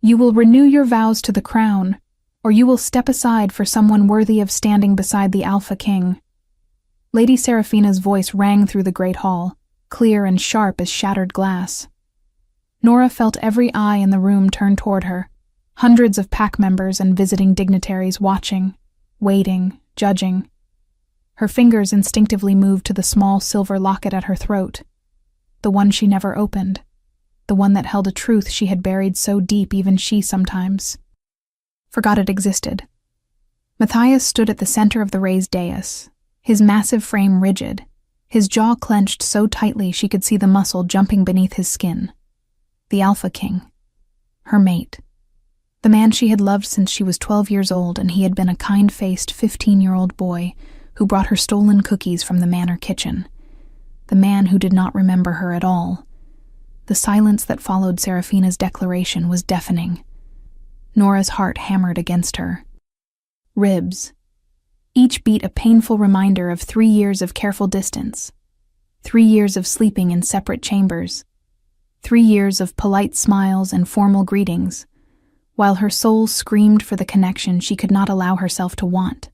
You will renew your vows to the crown, or you will step aside for someone worthy of standing beside the Alpha King." Lady Seraphina's voice rang through the great hall, clear and sharp as shattered glass. Nora felt every eye in the room turn toward her, hundreds of pack members and visiting dignitaries watching, waiting, judging. Her fingers instinctively moved to the small silver locket at her throat, the one she never opened, the one that held a truth she had buried so deep even she sometimes forgot it existed. Matthias stood at the center of the raised dais, his massive frame rigid, his jaw clenched so tightly she could see the muscle jumping beneath his skin. The Alpha King. Her mate. The man she had loved since she was 12 years old, and he had been a kind-faced 15-year-old boy who brought her stolen cookies from the manor kitchen. The man who did not remember her at all. The silence that followed Seraphina's declaration was deafening. Nora's heart hammered against her. Ribs. Each beat a painful reminder of 3 years of careful distance, 3 years of sleeping in separate chambers, 3 years of polite smiles and formal greetings, while her soul screamed for the connection she could not allow herself to want.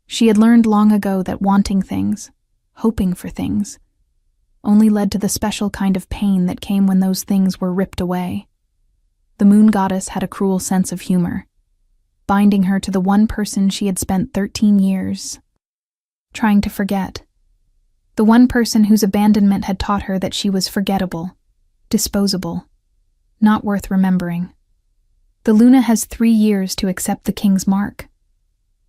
She had learned long ago that wanting things, hoping for things, only led to the special kind of pain that came when those things were ripped away. The moon goddess had a cruel sense of humor, binding her to the one person she had spent 13 years trying to forget. The one person whose abandonment had taught her that she was forgettable, disposable, not worth remembering. The Luna has 3 years to accept the king's mark.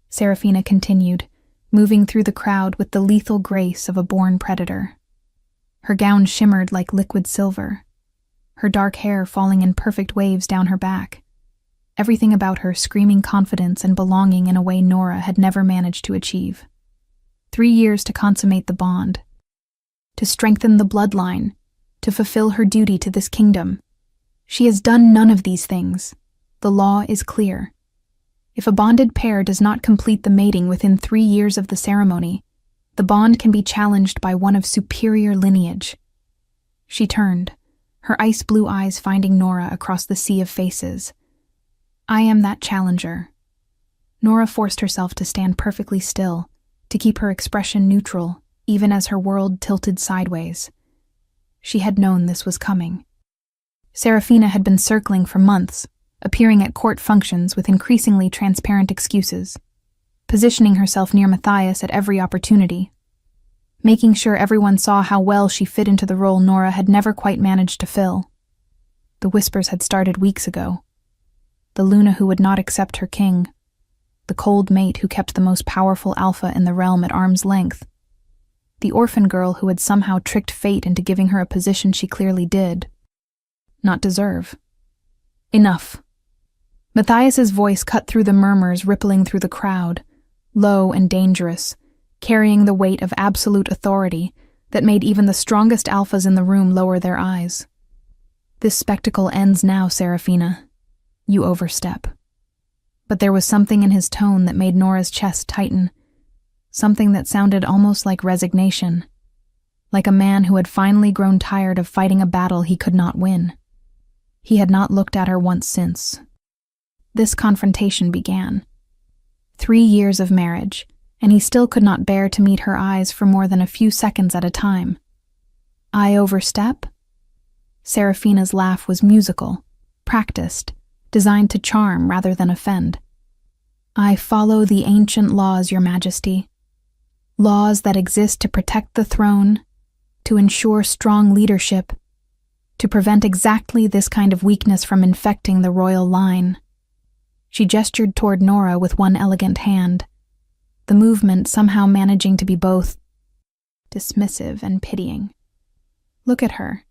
Seraphina continued, moving through the crowd with the lethal grace of a born predator. Her gown shimmered like liquid silver, her dark hair falling in perfect waves down her back. Everything about her screaming confidence and belonging in a way Nora had never managed to achieve. 3 years to consummate the bond, to strengthen the bloodline, to fulfill her duty to this kingdom. She has done none of these things. The law is clear. If a bonded pair does not complete the mating within 3 years of the ceremony, the bond can be challenged by one of superior lineage. She turned, her ice blue eyes finding Nora across the sea of faces. "I am that challenger." Nora forced herself to stand perfectly still, to keep her expression neutral, even as her world tilted sideways. She had known this was coming. Seraphina had been circling for months, appearing at court functions with increasingly transparent excuses, positioning herself near Matthias at every opportunity, making sure everyone saw how well she fit into the role Nora had never quite managed to fill. The whispers had started weeks ago. The Luna who would not accept her king, the cold mate who kept the most powerful alpha in the realm at arm's length, the orphan girl who had somehow tricked fate into giving her a position she clearly did not deserve. Enough. Matthias's voice cut through the murmurs rippling through the crowd, low and dangerous, carrying the weight of absolute authority that made even the strongest alphas in the room lower their eyes. "This spectacle ends now, Seraphina. You overstep." But there was something in his tone that made Nora's chest tighten, something that sounded almost like resignation, like a man who had finally grown tired of fighting a battle he could not win. He had not looked at her once since. This confrontation began. 3 years of marriage, and he still could not bear to meet her eyes for more than a few seconds at a time. "I overstep?" Seraphina's laugh was musical, practiced, designed to charm rather than offend. "I follow the ancient laws, Your Majesty. Laws that exist to protect the throne, to ensure strong leadership, to prevent exactly this kind of weakness from infecting the royal line." She gestured toward Nora with one elegant hand, the movement somehow managing to be both dismissive and pitying. "Look at her.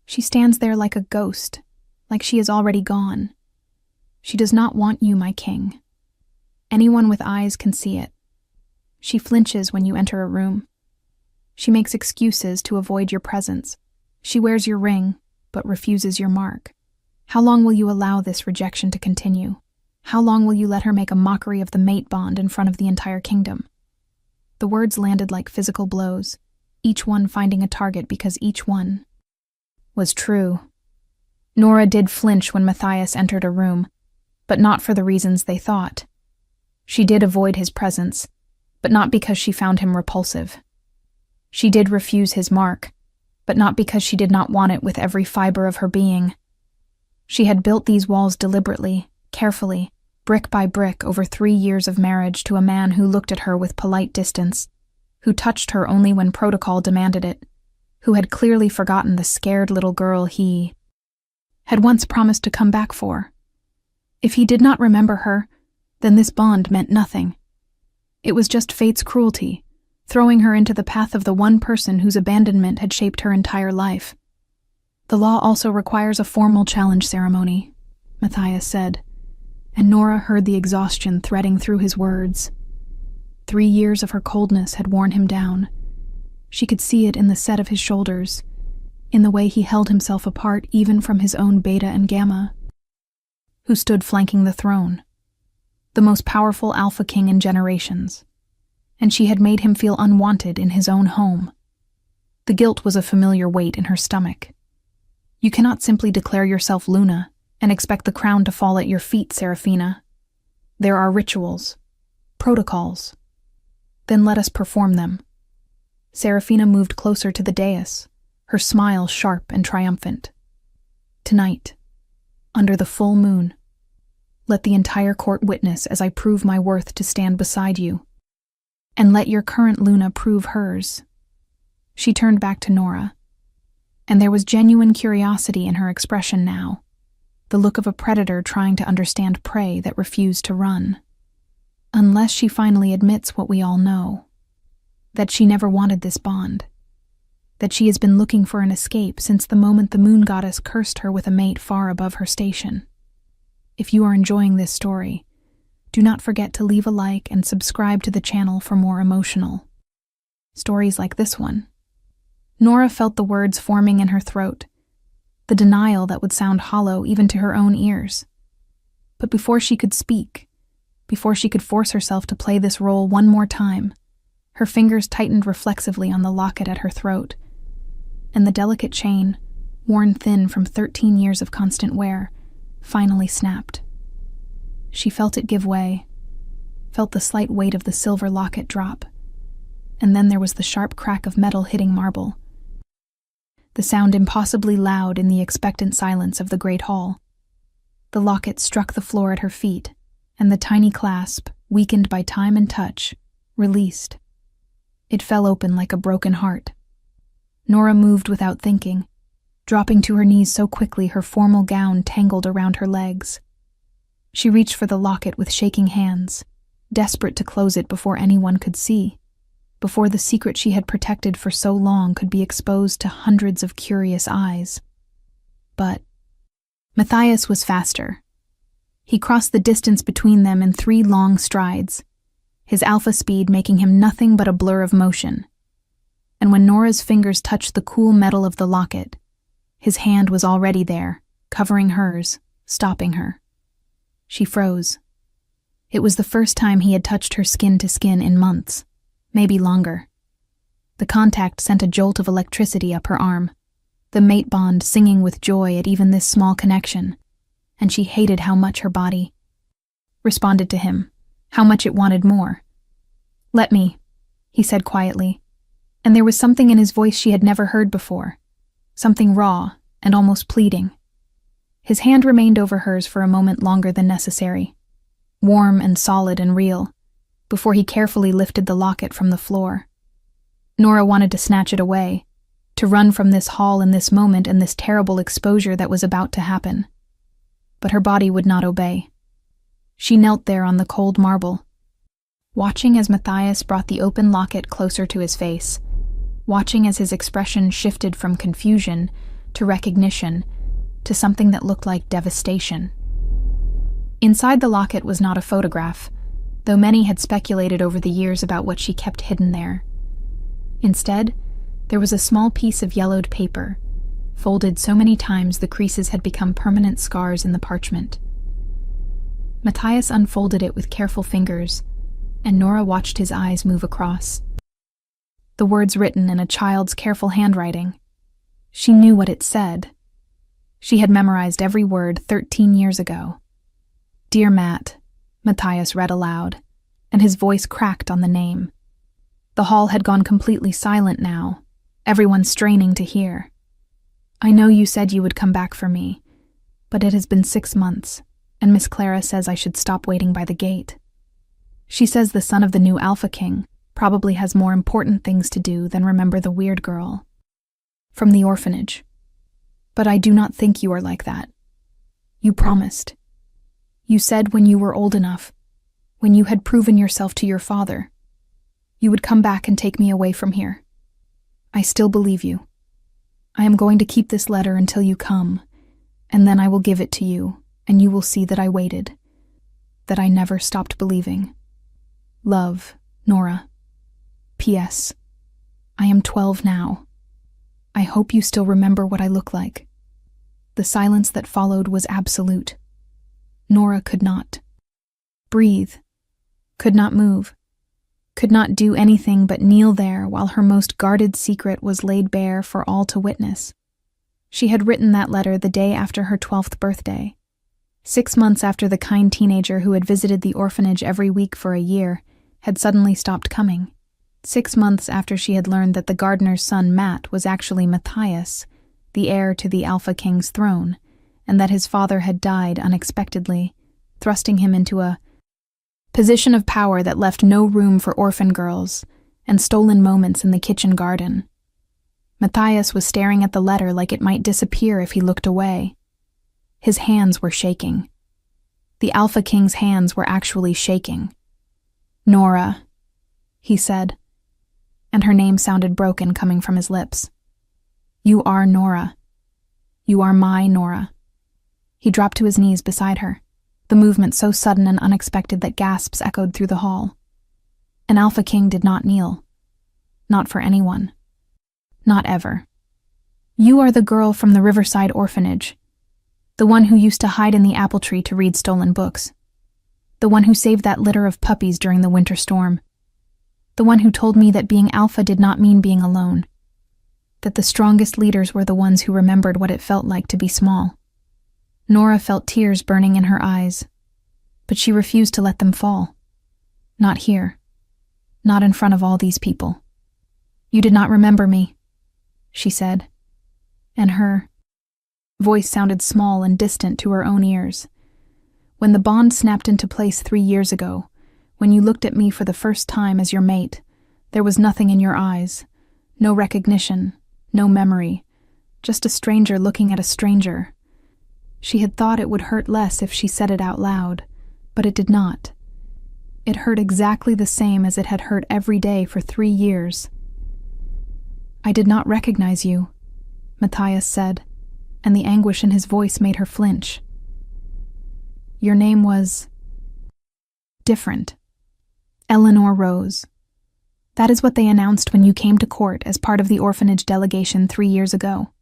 She stands there like a ghost, like she is already gone. She does not want you, my king. Anyone with eyes can see it. She flinches when you enter a room. She makes excuses to avoid your presence. She wears your ring, but refuses your mark. How long will you allow this rejection to continue? How long will you let her make a mockery of the mate bond in front of the entire kingdom?" The words landed like physical blows, each one finding a target because each one was true. Nora did flinch when Matthias entered a room, but not for the reasons they thought. She did avoid his presence, but not because she found him repulsive. She did refuse his mark, but not because she did not want it with every fiber of her being. She had built these walls deliberately, carefully, brick by brick over 3 years of marriage to a man who looked at her with polite distance, who touched her only when protocol demanded it, who had clearly forgotten the scared little girl he had once promised to come back for. If he did not remember her, then this bond meant nothing. It was just fate's cruelty, throwing her into the path of the one person whose abandonment had shaped her entire life. The law also requires a formal challenge ceremony, Matthias said, and Nora heard the exhaustion threading through his words. 3 years of her coldness had worn him down. She could see it in the set of his shoulders, in the way he held himself apart even from his own Beta and Gamma, who stood flanking the throne, the most powerful Alpha King in generations, and she had made him feel unwanted in his own home. The guilt was a familiar weight in her stomach. You cannot simply declare yourself Luna and expect the crown to fall at your feet, Serafina. There are rituals, protocols. Then let us perform them. Serafina moved closer to the dais, her smile sharp and triumphant. Tonight, under the full moon, let the entire court witness as I prove my worth to stand beside you, and let your current Luna prove hers. She turned back to Nora, and there was genuine curiosity in her expression now, the look of a predator trying to understand prey that refused to run. Unless she finally admits what we all know, that she never wanted this bond, that she has been looking for an escape since the moment the moon goddess cursed her with a mate far above her station. If you are enjoying this story, do not forget to leave a like and subscribe to the channel for more emotional stories like this one. Nora felt the words forming in her throat, the denial that would sound hollow even to her own ears. But before she could speak, before she could force herself to play this role one more time, her fingers tightened reflexively on the locket at her throat, and the delicate chain, worn thin from 13 years of constant wear, finally snapped. She felt it give way, felt the slight weight of the silver locket drop, and then there was the sharp crack of metal hitting marble, the sound impossibly loud in the expectant silence of the great hall. The locket struck the floor at her feet, and the tiny clasp, weakened by time and touch, released. It fell open like a broken heart. Nora moved without thinking, dropping to her knees so quickly her formal gown tangled around her legs. She reached for the locket with shaking hands, desperate to close it before anyone could see, before the secret she had protected for so long could be exposed to hundreds of curious eyes. But Matthias was faster. He crossed the distance between them in 3 long strides, his alpha speed making him nothing but a blur of motion. And when Nora's fingers touched the cool metal of the locket, his hand was already there, covering hers, stopping her. She froze. It was the first time he had touched her skin to skin in months, maybe longer. The contact sent a jolt of electricity up her arm, the mate bond singing with joy at even this small connection, and she hated how much her body responded to him, how much it wanted more. "Let me," he said quietly, and there was something in his voice she had never heard before, something raw and almost pleading. His hand remained over hers for a moment longer than necessary, warm and solid and real, before he carefully lifted the locket from the floor. Nora wanted to snatch it away, to run from this hall in this moment and this terrible exposure that was about to happen. But her body would not obey. She knelt there on the cold marble, watching as Matthias brought the open locket closer to his face, watching as his expression shifted from confusion to recognition to something that looked like devastation. Inside the locket was not a photograph, though many had speculated over the years about what she kept hidden there. Instead, there was a small piece of yellowed paper, folded so many times the creases had become permanent scars in the parchment. Matthias unfolded it with careful fingers, and Nora watched his eyes move across. The words written in a child's careful handwriting. She knew what it said. She had memorized every word 13 years ago. "Dear Matt," Matthias read aloud, and his voice cracked on the name. The hall had gone completely silent now, everyone straining to hear. "I know you said you would come back for me, but it has been 6 months, and Miss Clara says I should stop waiting by the gate. She says the son of the new Alpha King probably has more important things to do than remember the weird girl from the orphanage. But I do not think you are like that. You promised. You said when you were old enough, when you had proven yourself to your father, you would come back and take me away from here. I still believe you. I am going to keep this letter until you come, and then I will give it to you, and you will see that I waited, that I never stopped believing. Love, Nora. P.S. I am 12 now. I hope you still remember what I look like." The silence that followed was absolute. Nora could not breathe, could not move, could not do anything but kneel there while her most guarded secret was laid bare for all to witness. She had written that letter the day after her 12th birthday, 6 months after the kind teenager who had visited the orphanage every week for a year had suddenly stopped coming. 6 months after she had learned that the gardener's son Matt was actually Matthias, the heir to the Alpha King's throne, and that his father had died unexpectedly, thrusting him into a position of power that left no room for orphan girls and stolen moments in the kitchen garden. Matthias was staring at the letter like it might disappear if he looked away. His hands were shaking. The Alpha King's hands were actually shaking. "Nora," he said, and her name sounded broken coming from his lips. "You are Nora. You are my Nora." He dropped to his knees beside her, the movement so sudden and unexpected that gasps echoed through the hall. An Alpha King did not kneel. Not for anyone. Not ever. "You are the girl from the Riverside Orphanage, the one who used to hide in the apple tree to read stolen books, the one who saved that litter of puppies during the winter storm, the one who told me that being Alpha did not mean being alone, that the strongest leaders were the ones who remembered what it felt like to be small." Nora felt tears burning in her eyes, but she refused to let them fall. Not here. Not in front of all these people. "You did not remember me," she said, and her voice sounded small and distant to her own ears. "When the bond snapped into place 3 years ago, when you looked at me for the first time as your mate, there was nothing in your eyes, no recognition, no memory, just a stranger looking at a stranger." She had thought it would hurt less if she said it out loud, but it did not. It hurt exactly the same as it had hurt every day for 3 years. "I did not recognize you," Matthias said, and the anguish in his voice made her flinch. "Your name was different. Eleanor Rose. That is what they announced when you came to court as part of the orphanage delegation 3 years ago.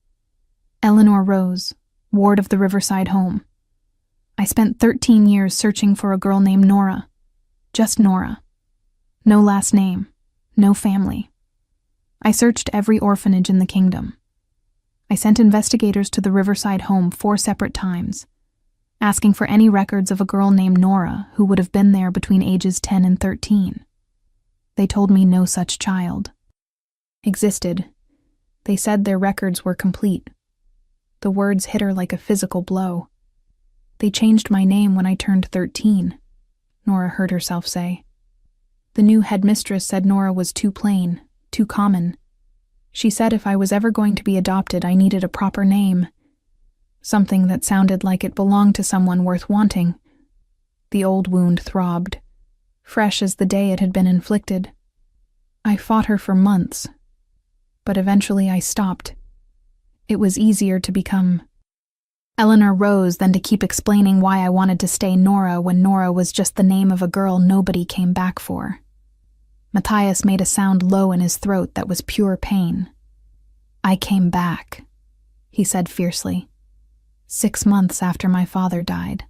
Eleanor Rose, ward of the Riverside home. I spent 13 years searching for a girl named Nora. Just Nora. No last name, no family. I searched every orphanage in the kingdom. I sent investigators to the Riverside home 4 separate times, asking for any records of a girl named Nora who would have been there between ages 10 and 13. They told me no such child existed. They said their records were complete. The words hit her like a physical blow. They changed my name when I turned 13, Nora heard herself say. The new headmistress said Nora was too plain, too common. She said if I was ever going to be adopted, I needed a proper name. Something that sounded like it belonged to someone worth wanting. The old wound throbbed, fresh as the day it had been inflicted. I fought her for months, but eventually I stopped. It was easier to become Eleanor Rose than to keep explaining why I wanted to stay Nora when Nora was just the name of a girl nobody came back for. Matthias made a sound low in his throat that was pure pain. I came back, he said fiercely. 6 months after my father died,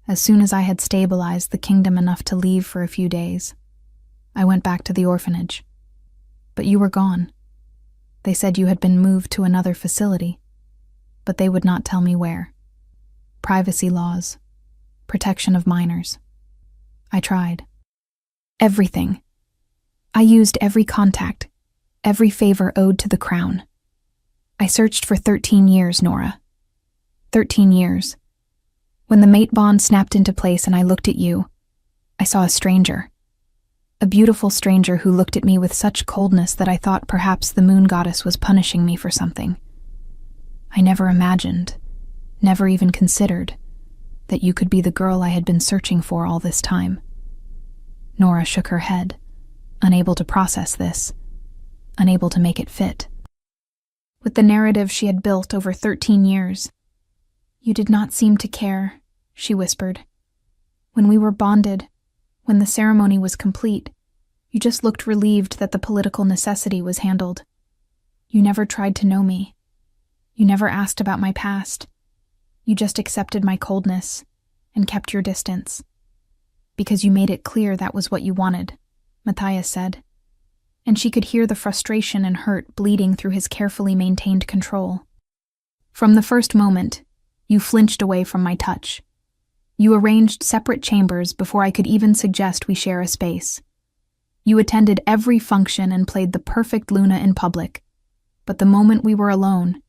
as soon as I had stabilized the kingdom enough to leave for a few days. I went back to the orphanage. But you were gone. They said you had been moved to another facility. but they would not tell me where. Privacy laws. Protection of minors. I tried. Everything. I used every contact, every favor owed to the crown. I searched for 13 years, Nora. 13 years. When the mate bond snapped into place and I looked at you, I saw a stranger. A beautiful stranger who looked at me with such coldness that I thought perhaps the moon goddess was punishing me for something. I never imagined, never even considered, that you could be the girl I had been searching for all this time. Nora shook her head, unable to process this, unable to make it fit with the narrative she had built over 13 years. You did not seem to care, she whispered. When we were bonded, when the ceremony was complete, you just looked relieved that the political necessity was handled. You never tried to know me. You never asked about my past. You just accepted my coldness and kept your distance. Because you made it clear that was what you wanted, Matthias said. And she could hear the frustration and hurt bleeding through his carefully maintained control. From the first moment, you flinched away from my touch. You arranged separate chambers before I could even suggest we share a space. You attended every function and played the perfect Luna in public. But the moment we were alone,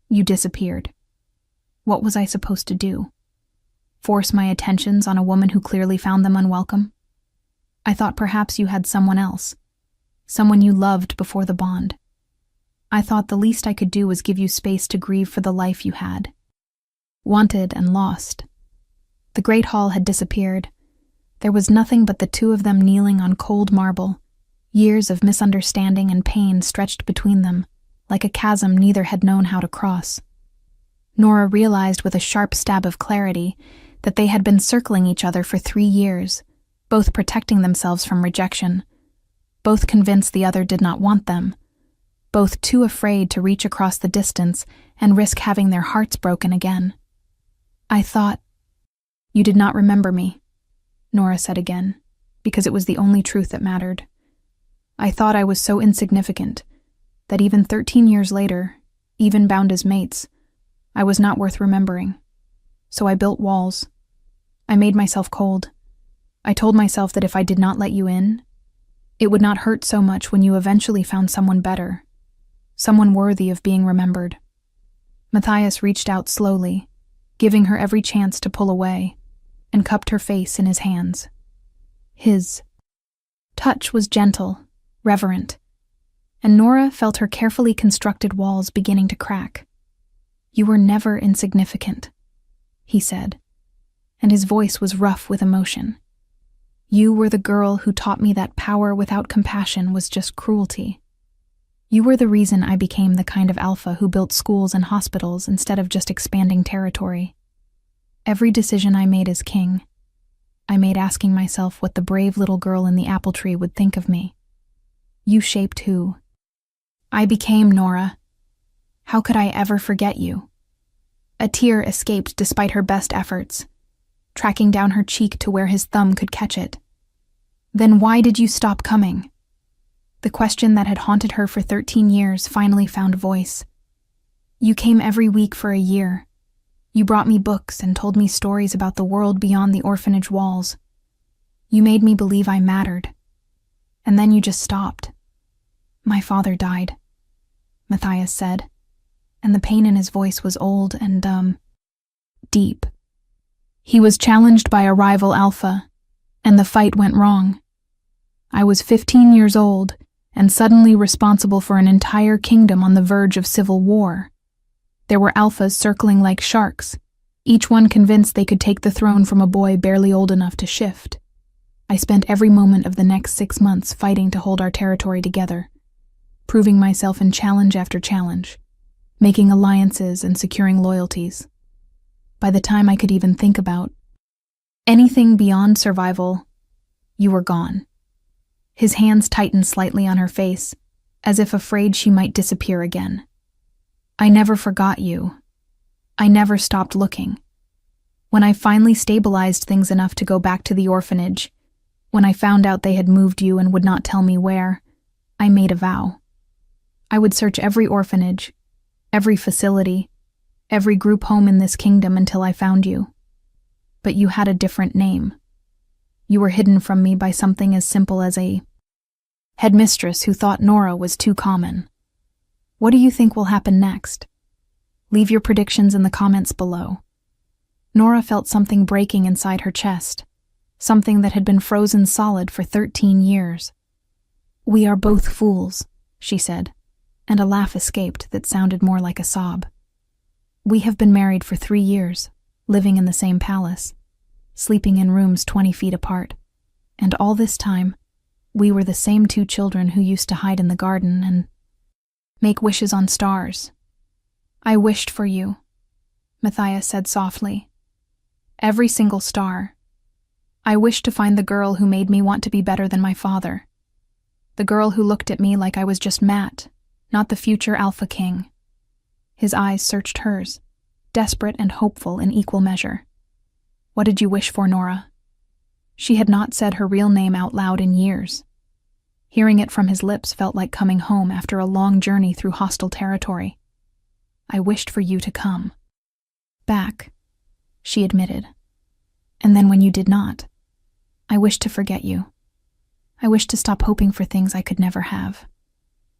you disappeared. What was I supposed to do? Force my attentions on a woman who clearly found them unwelcome? I thought perhaps you had someone else, someone you loved before the bond. I thought the least I could do was give you space to grieve for the life you had. Wanted and lost. The Great Hall had disappeared. There was nothing but the two of them kneeling on cold marble, years of misunderstanding and pain stretched between them, like a chasm neither had known how to cross. Nora realized with a sharp stab of clarity that they had been circling each other for 3 years, both protecting themselves from rejection, both convinced the other did not want them, both too afraid to reach across the distance and risk having their hearts broken again. I thought, you did not remember me, Nora said again, because it was the only truth that mattered. I thought I was so insignificant that even 13 years later, even bound as mates, I was not worth remembering. So I built walls. I made myself cold. I told myself that if I did not let you in, it would not hurt so much when you eventually found someone better, someone worthy of being remembered. Matthias reached out slowly, giving her every chance to pull away, and cupped her face in his hands. His touch was gentle, reverent, and Nora felt her carefully constructed walls beginning to crack. You were never insignificant, he said, and his voice was rough with emotion. You were the girl who taught me that power without compassion was just cruelty. You were the reason I became the kind of alpha who built schools and hospitals instead of just expanding territory. Every decision I made as king, I made asking myself what the brave little girl in the apple tree would think of me. You shaped who I became, Nora. How could I ever forget you? A tear escaped despite her best efforts, tracking down her cheek to where his thumb could catch it. Then why did you stop coming? The question that had haunted her for 13 years finally found voice. You came every week for a year. You brought me books and told me stories about the world beyond the orphanage walls. You made me believe I mattered. And then you just stopped. My father died, Matthias said, and the pain in his voice was old and, deep. He was challenged by a rival alpha, and the fight went wrong. I was 15 years old and suddenly responsible for an entire kingdom on the verge of civil war. There were alphas circling like sharks, each one convinced they could take the throne from a boy barely old enough to shift. I spent every moment of the next 6 months fighting to hold our territory together, proving myself in challenge after challenge, making alliances and securing loyalties. By the time I could even think about anything beyond survival, you were gone. His hands tightened slightly on her face, as if afraid she might disappear again. I never forgot you. I never stopped looking. When I finally stabilized things enough to go back to the orphanage, when I found out they had moved you and would not tell me where, I made a vow. I would search every orphanage, every facility, every group home in this kingdom until I found you. But you had a different name. You were hidden from me by something as simple as a headmistress who thought Nora was too common. What do you think will happen next? Leave your predictions in the comments below. Nora felt something breaking inside her chest, something that had been frozen solid for 13 years. "We are both fools," she said, and a laugh escaped that sounded more like a sob. "We have been married for 3 years, living in the same palace, sleeping in rooms 20 feet apart, and all this time, we were the same 2 children who used to hide in the garden and make wishes on stars. I wished for you," Matthias said softly. "Every single star. I wished to find the girl who made me want to be better than my father. The girl who looked at me like I was just Matt, not the future Alpha King." His eyes searched hers, desperate and hopeful in equal measure. "What did you wish for, Nora?" She had not said her real name out loud in years. Hearing it from his lips felt like coming home after a long journey through hostile territory. "I wished for you to come back," she admitted. "And then when you did not, I wished to forget you. I wished to stop hoping for things I could never have."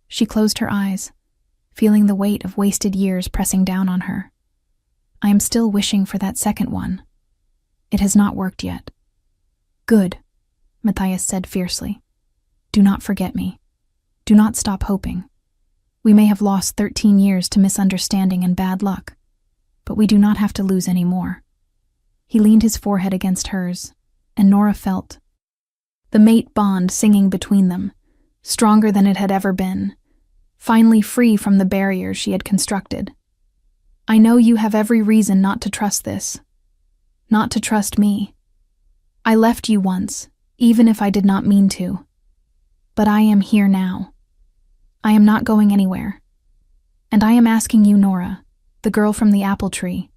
She closed her eyes, feeling the weight of wasted years pressing down on her. "I am still wishing for that second one. It has not worked yet." "Good," Matthias said fiercely. "Do not forget me. Do not stop hoping. We may have lost 13 years to misunderstanding and bad luck, but we do not have to lose any more." He leaned his forehead against hers, and Nora felt the mate bond singing between them, stronger than it had ever been, finally free from the barriers she had constructed. "I know you have every reason not to trust this, not to trust me. I left you once, even if I did not mean to. But I am here now. I am not going anywhere. And I am asking you, Nora, the girl from the apple tree,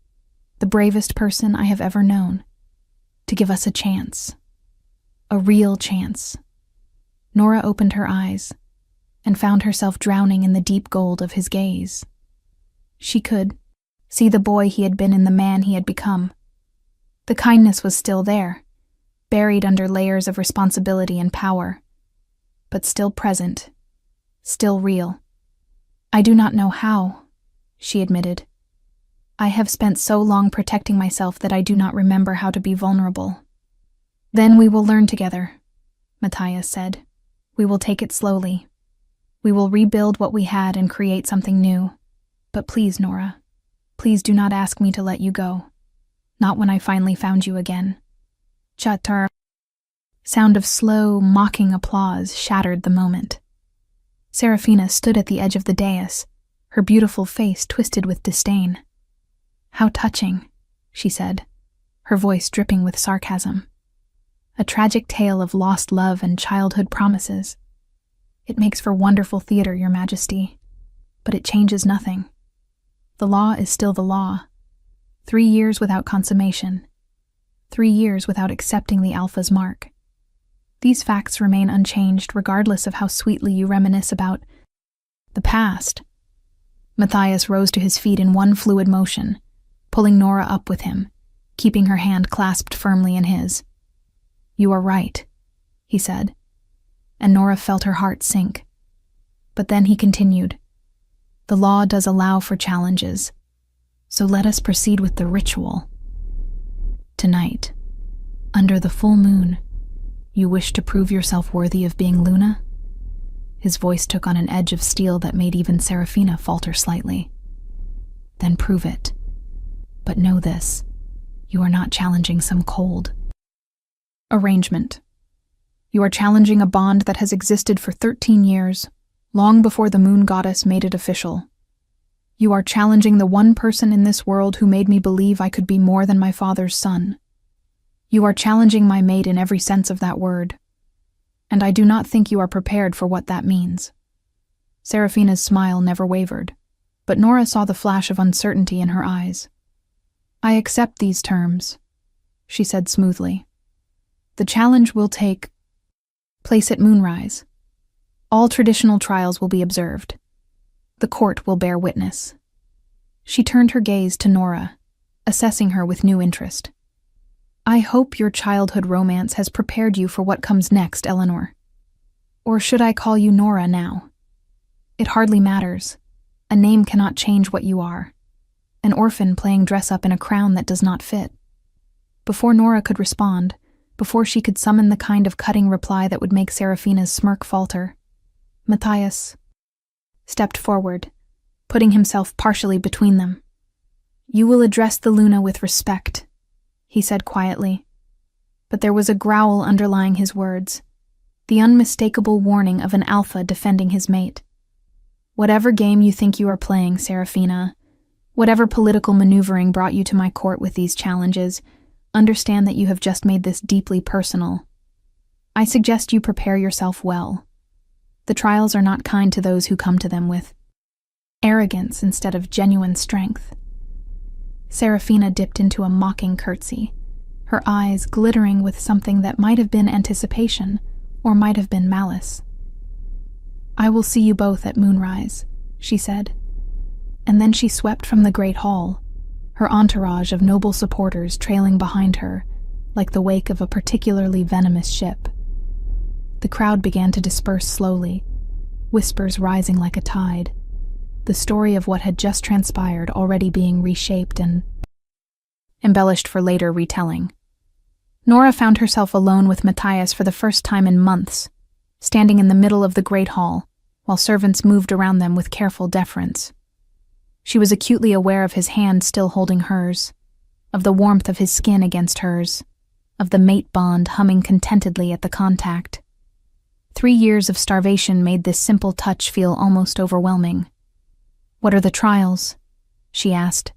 the bravest person I have ever known, to give us a chance. A real chance." Nora opened her eyes and found herself drowning in the deep gold of his gaze. She could see the boy he had been and the man he had become. The kindness was still there, buried under layers of responsibility and power, but still present, still real. "I do not know how," she admitted. "I have spent so long protecting myself that I do not remember how to be vulnerable." "Then we will learn together," Matthias said. "We will take it slowly. We will rebuild what we had and create something new. But please, Nora, please do not ask me to let you go. Not when I finally found you again." Chatter. Sound of slow, mocking applause shattered the moment. Serafina stood at the edge of the dais, her beautiful face twisted with disdain. "How touching," she said, her voice dripping with sarcasm. "A tragic tale of lost love and childhood promises. It makes for wonderful theater, Your Majesty, but it changes nothing. The law is still the law. 3 years without consummation. 3 years without accepting the Alpha's mark. These facts remain unchanged regardless of how sweetly you reminisce about the past." Matthias rose to his feet in one fluid motion, pulling Nora up with him, keeping her hand clasped firmly in his. "You are right," he said, and Nora felt her heart sink. But then he continued, "The law does allow for challenges, so let us proceed with the ritual. Tonight, under the full moon, you wish to prove yourself worthy of being Luna?" His voice took on an edge of steel that made even Serafina falter slightly. "Then prove it. But know this, you are not challenging some cold arrangement. You are challenging a bond that has existed for 13 years, long before the moon goddess made it official. You are challenging the one person in this world who made me believe I could be more than my father's son. You are challenging my mate in every sense of that word. And I do not think you are prepared for what that means." Serafina's smile never wavered, but Nora saw the flash of uncertainty in her eyes. "I accept these terms," she said smoothly. "The challenge will take place at moonrise. All traditional trials will be observed. The court will bear witness." She turned her gaze to Nora, assessing her with new interest. I hope your childhood romance has prepared you for what comes next, Eleanor. Or should I call you Nora now? It hardly matters. A name cannot change what you are. An orphan playing dress-up in a crown that does not fit. Before Nora could respond, before she could summon the kind of cutting reply that would make Serafina's smirk falter, Matthias stepped forward, putting himself partially between them. You will address the Luna with respect, he said quietly. But there was a growl underlying his words, the unmistakable warning of an alpha defending his mate. Whatever game you think you are playing, Serafina, whatever political maneuvering brought you to my court with these challenges, understand that you have just made this deeply personal. I suggest you prepare yourself well. The trials are not kind to those who come to them with arrogance instead of genuine strength. Serafina dipped into a mocking curtsy, her eyes glittering with something that might have been anticipation or might have been malice. I will see you both at moonrise, she said. And then she swept from the great hall, her entourage of noble supporters trailing behind her like the wake of a particularly venomous ship. The crowd began to disperse slowly, whispers rising like a tide, the story of what had just transpired already being reshaped and embellished for later retelling. Nora found herself alone with Matthias for the first time in months, standing in the middle of the great hall, while servants moved around them with careful deference. She was acutely aware of his hand still holding hers, of the warmth of his skin against hers, of the mate bond humming contentedly at the contact. 3 years of starvation made this simple touch feel almost overwhelming. What are the trials? She asked,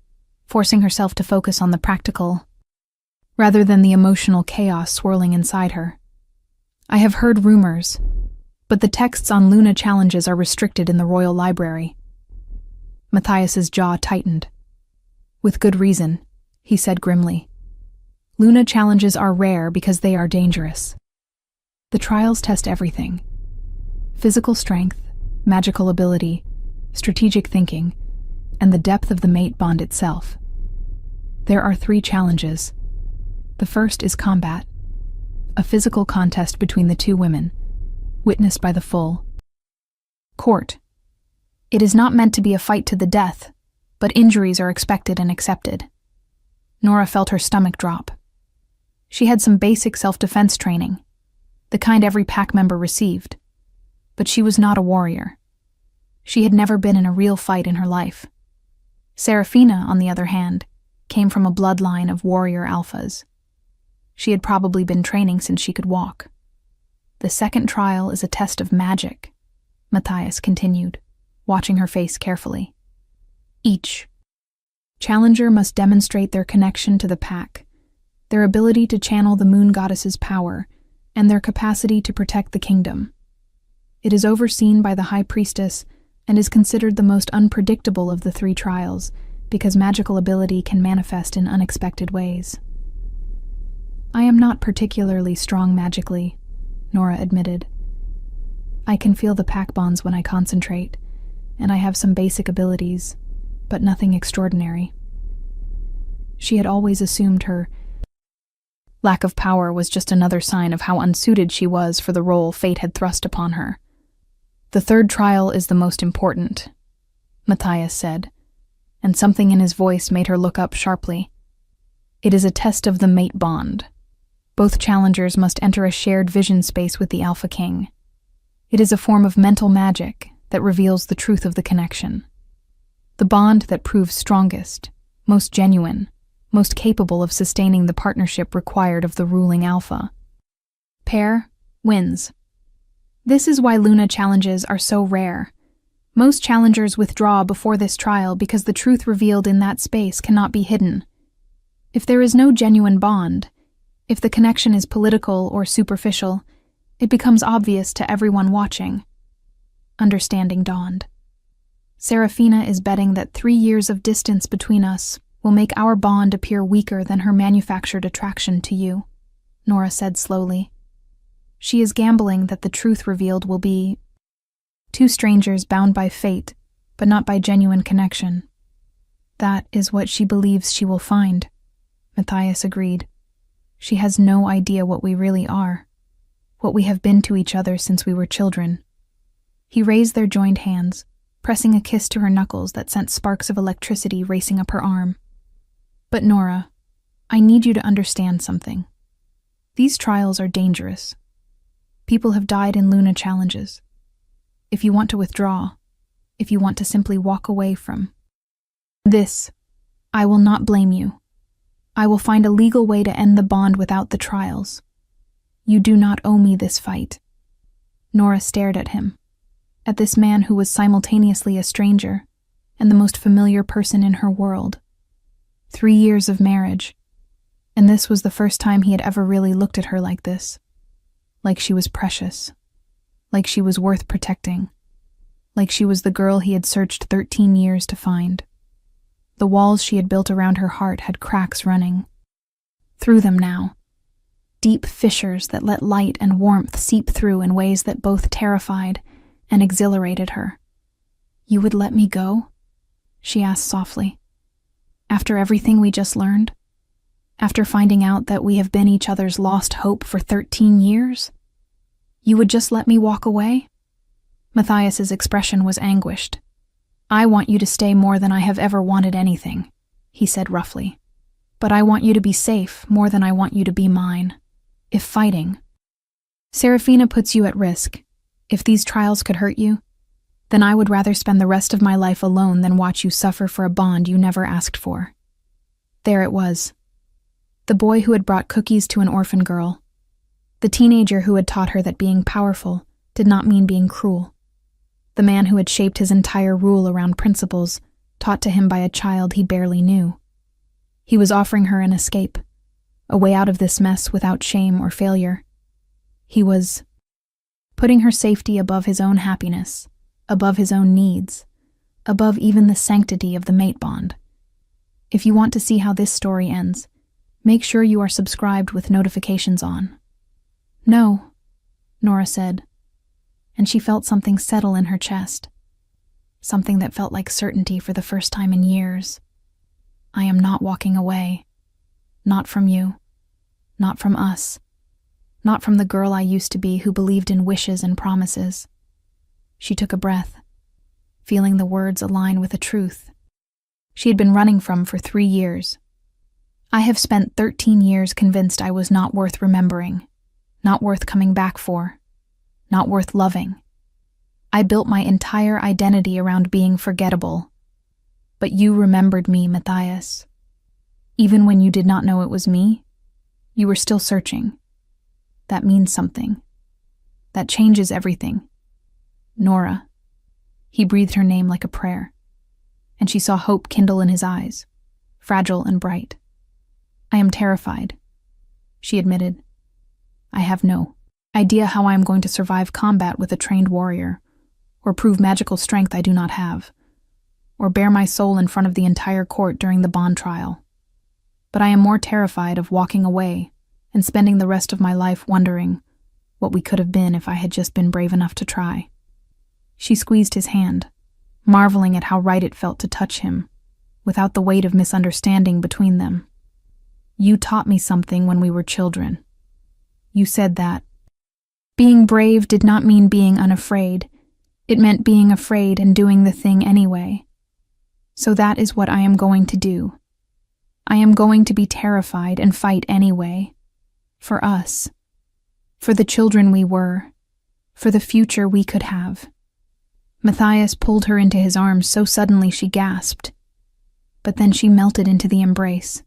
forcing herself to focus on the practical, rather than the emotional chaos swirling inside her. I have heard rumors, but the texts on Luna challenges are restricted in the Royal Library. Matthias's jaw tightened. With good reason, he said grimly. Luna challenges are rare because they are dangerous. The trials test everything. Physical strength, magical ability, strategic thinking, and the depth of the mate bond itself. There are 3 challenges. The first is combat, a physical contest between the 2 women, witnessed by the full court. It is not meant to be a fight to the death, but injuries are expected and accepted. Nora felt her stomach drop. She had some basic self-defense training, the kind every pack member received, but she was not a warrior. She had never been in a real fight in her life. Serafina, on the other hand, came from a bloodline of warrior alphas. She had probably been training since she could walk. The second trial is a test of magic, Matthias continued, watching her face carefully. Each challenger must demonstrate their connection to the pack, their ability to channel the moon goddess's power, and their capacity to protect the kingdom. It is overseen by the high priestess and is considered the most unpredictable of the 3 trials because magical ability can manifest in unexpected ways. I am not particularly strong magically, Nora admitted. I can feel the pack bonds when I concentrate, and I have some basic abilities, but nothing extraordinary. She had always assumed her lack of power was just another sign of how unsuited she was for the role fate had thrust upon her. The third trial is the most important, Matthias said, and something in his voice made her look up sharply. It is a test of the mate bond. Both challengers must enter a shared vision space with the Alpha King. It is a form of mental magic that reveals the truth of the connection. The bond that proves strongest, most genuine, most capable of sustaining the partnership required of the ruling alpha pair wins. This is why Luna challenges are so rare. Most challengers withdraw before this trial because the truth revealed in that space cannot be hidden. If there is no genuine bond, if the connection is political or superficial, it becomes obvious to everyone watching. Understanding dawned. Serafina is betting that 3 years of distance between us will make our bond appear weaker than her manufactured attraction to you, Nora said slowly. She is gambling that the truth revealed will be 2 strangers bound by fate, but not by genuine connection. That is what she believes she will find, Matthias agreed. She has no idea what we really are, what we have been to each other since we were children. He raised their joined hands, pressing a kiss to her knuckles that sent sparks of electricity racing up her arm. But Nora, I need you to understand something. These trials are dangerous. People have died in Luna challenges. If you want to withdraw, if you want to simply walk away from this, I will not blame you. I will find a legal way to end the bond without the trials. You do not owe me this fight. Nora stared at him, at this man who was simultaneously a stranger and the most familiar person in her world. 3 years of marriage, and this was the first time he had ever really looked at her like this. Like she was precious. Like she was worth protecting. Like she was the girl he had searched 13 years to find. The walls she had built around her heart had cracks running. Through them now. Deep fissures that let light and warmth seep through in ways that both terrified and exhilarated her. You would let me go? She asked softly. After everything we just learned? After finding out that we have been each other's lost hope for 13 years? You would just let me walk away? Matthias's expression was anguished. I want you to stay more than I have ever wanted anything, he said roughly. But I want you to be safe more than I want you to be mine. If fighting Serafina puts you at risk, if these trials could hurt you, then I would rather spend the rest of my life alone than watch you suffer for a bond you never asked for. There it was. The boy who had brought cookies to an orphan girl. The teenager who had taught her that being powerful did not mean being cruel. The man who had shaped his entire rule around principles taught to him by a child he barely knew. He was offering her an escape, a way out of this mess without shame or failure. He was putting her safety above his own happiness, above his own needs, above even the sanctity of the mate bond. If you want to see how this story ends, make sure you are subscribed with notifications on. No, Nora said, and she felt something settle in her chest, something that felt like certainty for the first time in years. I am not walking away. Not from you. Not from us. Not from the girl I used to be who believed in wishes and promises. She took a breath, feeling the words align with a truth she had been running from for 3 years. I have spent 13 years convinced I was not worth remembering, not worth coming back for, not worth loving. I built my entire identity around being forgettable. But you remembered me, Matthias. Even when you did not know it was me, you were still searching. That means something. That changes everything. Nora. He breathed her name like a prayer, and she saw hope kindle in his eyes, fragile and bright. I am terrified, she admitted. I have no idea how I am going to survive combat with a trained warrior, or prove magical strength I do not have, or bare my soul in front of the entire court during the bond trial. But I am more terrified of walking away and spending the rest of my life wondering what we could have been if I had just been brave enough to try. She squeezed his hand, marveling at how right it felt to touch him, without the weight of misunderstanding between them. You taught me something when we were children. You said that being brave did not mean being unafraid. It meant being afraid and doing the thing anyway. So that is what I am going to do. I am going to be terrified and fight anyway. For us. For the children we were. For the future we could have. Matthias pulled her into his arms so suddenly she gasped. But then she melted into the embrace,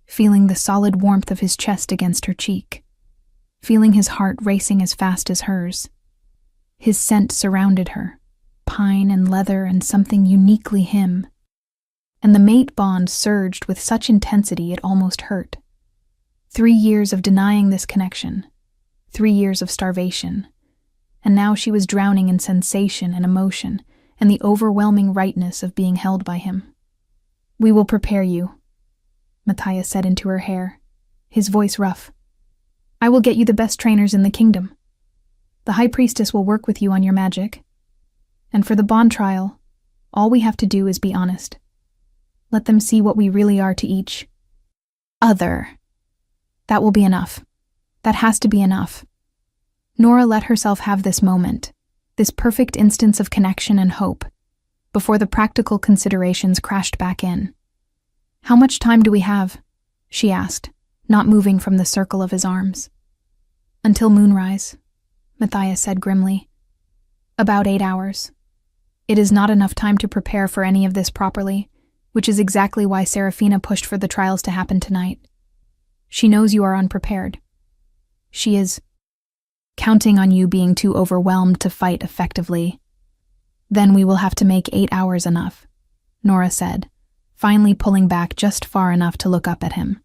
feeling the solid warmth of his chest against her cheek, feeling his heart racing as fast as hers. His scent surrounded her, pine and leather and something uniquely him. And the mate bond surged with such intensity it almost hurt. 3 years of denying this connection, 3 years of starvation, and now she was drowning in sensation and emotion and the overwhelming rightness of being held by him. We will prepare you, Matthias said into her hair, his voice rough. I will get you the best trainers in the kingdom. The High Priestess will work with you on your magic. And for the bond trial, all we have to do is be honest. Let them see what we really are to each other. That will be enough. That has to be enough. Nora let herself have this moment, this perfect instance of connection and hope, before the practical considerations crashed back in. "How much time do we have?" she asked, not moving from the circle of his arms. "Until moonrise," Matthias said grimly. "About 8 hours. It is not enough time to prepare for any of this properly, which is exactly why Serafina pushed for the trials to happen tonight. She knows you are unprepared. She is counting on you being too overwhelmed to fight effectively. Then we will have to make 8 hours enough," Nora said, finally pulling back just far enough to look up at him.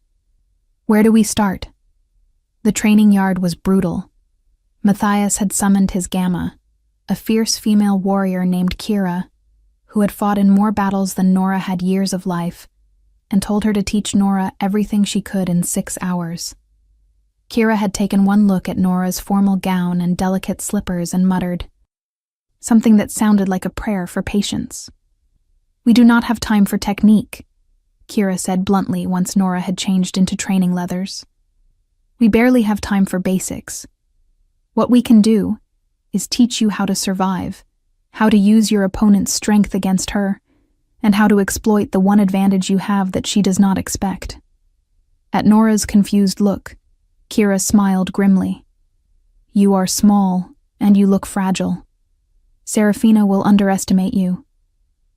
"Where do we start?" The training yard was brutal. Matthias had summoned his Gamma, a fierce female warrior named Kira, who had fought in more battles than Nora had years of life, and told her to teach Nora everything she could in 6 hours. Kira had taken one look at Nora's formal gown and delicate slippers and muttered, something that sounded like a prayer for patience. "We do not have time for technique," Kira said bluntly once Nora had changed into training leathers. "We barely have time for basics. What we can do is teach you how to survive, how to use your opponent's strength against her, and how to exploit the one advantage you have that she does not expect." At Nora's confused look, Kira smiled grimly. "You are small, and you look fragile. Serafina will underestimate you.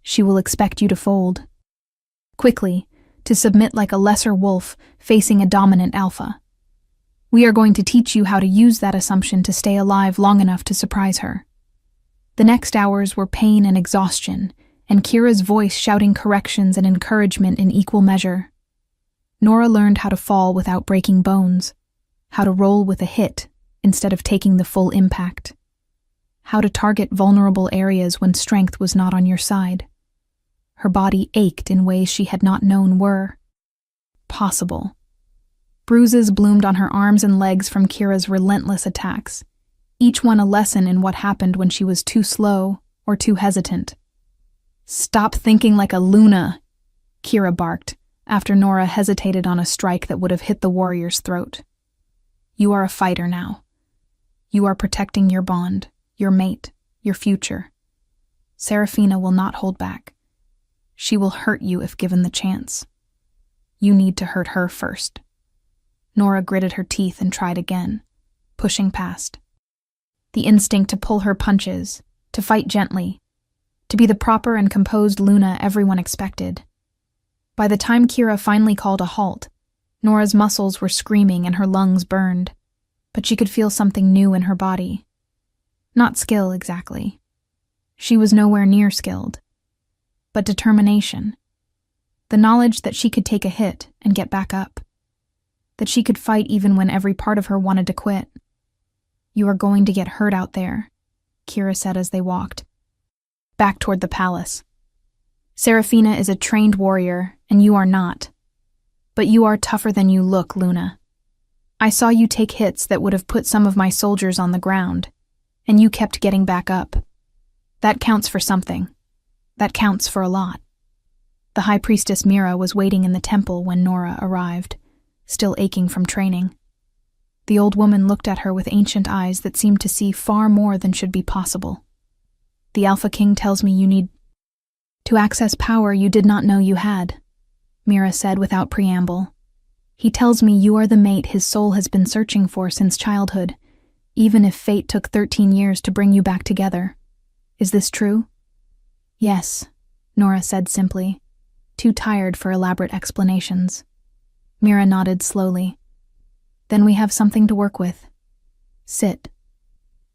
She will expect you to fold quickly, to submit like a lesser wolf facing a dominant alpha. We are going to teach you how to use that assumption to stay alive long enough to surprise her." The next hours were pain and exhaustion, and Kira's voice shouting corrections and encouragement in equal measure. Nora learned how to fall without breaking bones, how to roll with a hit instead of taking the full impact, how to target vulnerable areas when strength was not on your side. Her body ached in ways she had not known were possible. Bruises bloomed on her arms and legs from Kira's relentless attacks, each one a lesson in what happened when she was too slow or too hesitant. "Stop thinking like a Luna," Kira barked, after Nora hesitated on a strike that would have hit the warrior's throat. "You are a fighter now. You are protecting your bond, your mate, your future. Serafina will not hold back. She will hurt you if given the chance. You need to hurt her first." Nora gritted her teeth and tried again, pushing past. The instinct to pull her punches, to fight gently, to be the proper and composed Luna everyone expected. By the time Kira finally called a halt, Nora's muscles were screaming and her lungs burned, but she could feel something new in her body. Not skill, exactly. She was nowhere near skilled. But determination. The knowledge that she could take a hit and get back up. That she could fight even when every part of her wanted to quit. "You are going to get hurt out there," Kira said as they walked back toward the palace. "Serafina is a trained warrior, and you are not. But you are tougher than you look, Luna. I saw you take hits that would have put some of my soldiers on the ground, and you kept getting back up. That counts for something. That counts for a lot." The High Priestess Mira was waiting in the temple when Nora arrived, still aching from training. The old woman looked at her with ancient eyes that seemed to see far more than should be possible. "The Alpha King tells me you need to access power you did not know you had," Mira said without preamble. "He tells me you are the mate his soul has been searching for since childhood, even if fate took 13 years to bring you back together. Is this true?" "Yes," Nora said simply, too tired for elaborate explanations. Mira nodded slowly. "Then we have something to work with. Sit."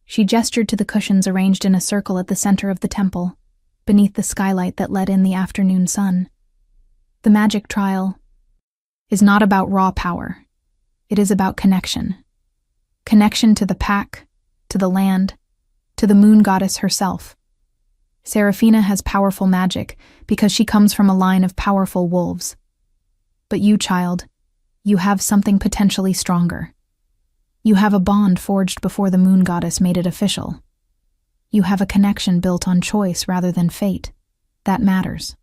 She gestured to the cushions arranged in a circle at the center of the temple, beneath the skylight that let in the afternoon sun. "The magic trial is not about raw power. It is about connection. Connection to the pack, to the land, to the moon goddess herself. Serafina has powerful magic because she comes from a line of powerful wolves. But you, child, you have something potentially stronger. You have a bond forged before the moon goddess made it official. You have a connection built on choice rather than fate. That matters.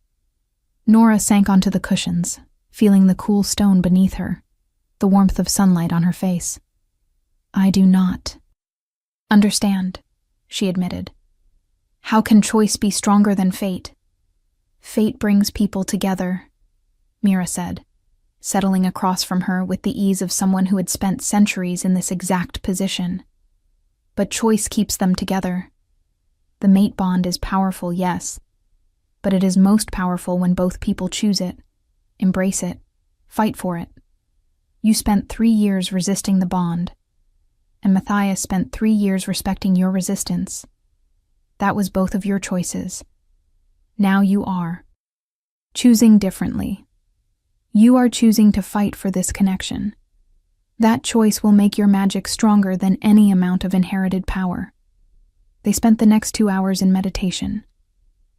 Nora sank onto the cushions, feeling the cool stone beneath her, the warmth of sunlight on her face. I do not understand, she admitted. How can choice be stronger than fate? Fate brings people together, Mira said, settling across from her with the ease of someone who had spent centuries in this exact position. But choice keeps them together. The mate bond is powerful, yes, but it is most powerful when both people choose it, embrace it, fight for it. You spent 3 years resisting the bond, and Matthias spent 3 years respecting your resistance. That was both of your choices. Now you are choosing differently. You are choosing to fight for this connection. That choice will make your magic stronger than any amount of inherited power. They spent the next 2 hours in meditation,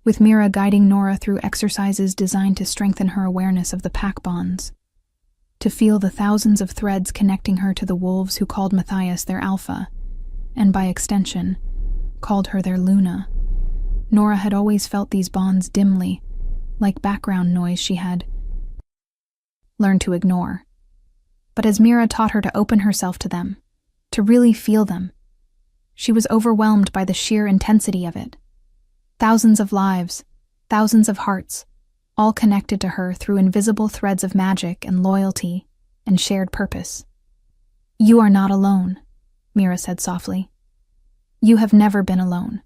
with Mira guiding Nora through exercises designed to strengthen her awareness of the pack bonds, to feel the thousands of threads connecting her to the wolves who called Matthias their alpha, and by extension, called her their Luna. Nora had always felt these bonds dimly, like background noise she had learned to ignore. But as Mira taught her to open herself to them, to really feel them, she was overwhelmed by the sheer intensity of it. Thousands of lives, thousands of hearts, all connected to her through invisible threads of magic and loyalty and shared purpose. You are not alone, Mira said softly. You have never been alone.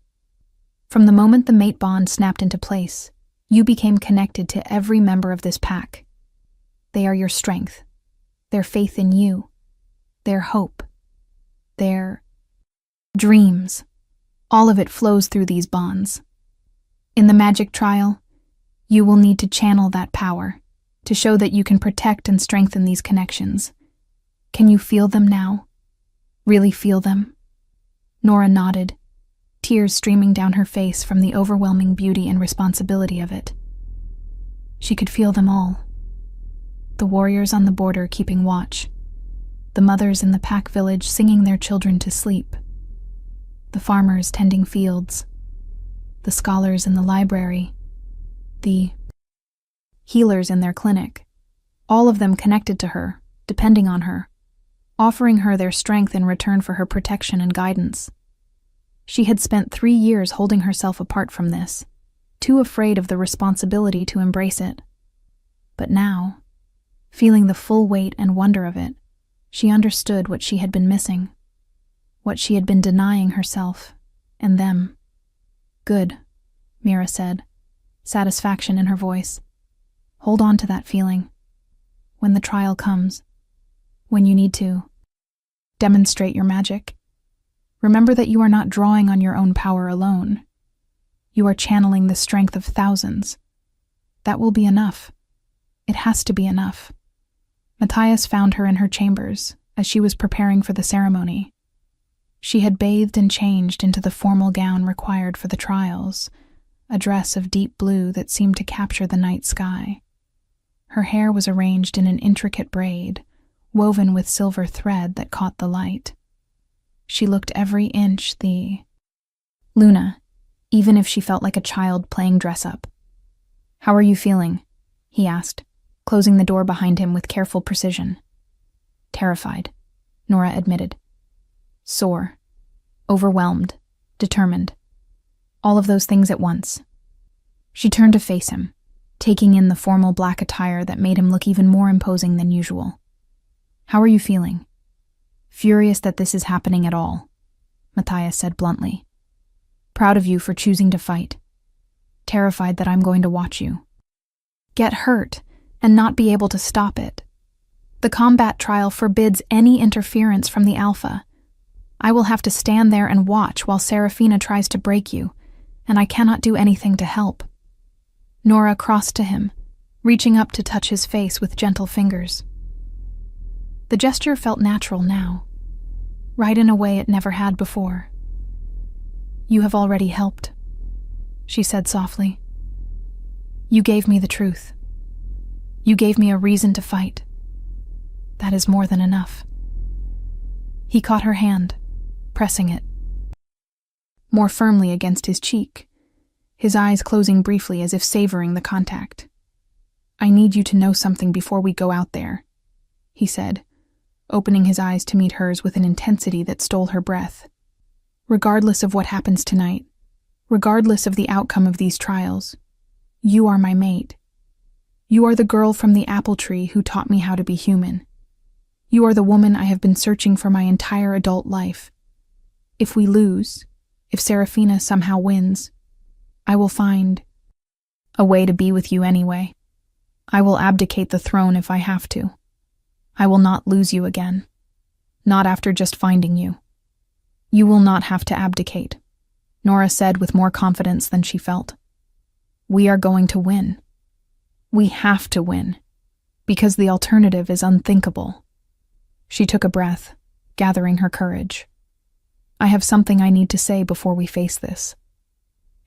From the moment the mate bond snapped into place, you became connected to every member of this pack. They are your strength, their faith in you, their hope, their dreams. All of it flows through these bonds. In the magic trial, you will need to channel that power to show that you can protect and strengthen these connections. Can you feel them now? Really feel them? Nora nodded, tears streaming down her face from the overwhelming beauty and responsibility of it. She could feel them all. The warriors on the border keeping watch, the mothers in the pack village singing their children to sleep, the farmers tending fields, the scholars in the library, the healers in their clinic, all of them connected to her, depending on her, offering her their strength in return for her protection and guidance. She had spent 3 years holding herself apart from this, too afraid of the responsibility to embrace it. But now, feeling the full weight and wonder of it, she understood what she had been missing, what she had been denying herself and them. Good, Mira said, satisfaction in her voice. Hold on to that feeling. When the trial comes, when you need to demonstrate your magic, remember that you are not drawing on your own power alone. You are channeling the strength of thousands. That will be enough. It has to be enough. Matthias found her in her chambers as she was preparing for the ceremony. She had bathed and changed into the formal gown required for the trials, a dress of deep blue that seemed to capture the night sky. Her hair was arranged in an intricate braid, woven with silver thread that caught the light. She looked every inch the Luna, even if she felt like a child playing dress-up. "How are you feeling?" he asked, closing the door behind him with careful precision. "Terrified," Nora admitted. "Sore, overwhelmed, determined. All of those things at once." She turned to face him, taking in the formal black attire that made him look even more imposing than usual. "How are you feeling?" "Furious that this is happening at all," Matthias said bluntly. "Proud of you for choosing to fight. Terrified that I'm going to watch you get hurt and not be able to stop it. The combat trial forbids any interference from the Alpha. I will have to stand there and watch while Serafina tries to break you, and I cannot do anything to help." Nora crossed to him, reaching up to touch his face with gentle fingers. The gesture felt natural now, right in a way it never had before. "You have already helped," she said softly. "You gave me the truth. You gave me a reason to fight. That is more than enough." He caught her hand, pressing it more firmly against his cheek, his eyes closing briefly as if savoring the contact. I need you to know something before we go out there, he said, opening his eyes to meet hers with an intensity that stole her breath. Regardless of what happens tonight, regardless of the outcome of these trials, you are my mate. You are the girl from the apple tree who taught me how to be human. You are the woman I have been searching for my entire adult life. If we lose, if Serafina somehow wins, I will find a way to be with you anyway. I will abdicate the throne if I have to. I will not lose you again. Not after just finding you. You will not have to abdicate, Nora said with more confidence than she felt. We are going to win. We have to win, because the alternative is unthinkable. She took a breath, gathering her courage. I have something I need to say before we face this.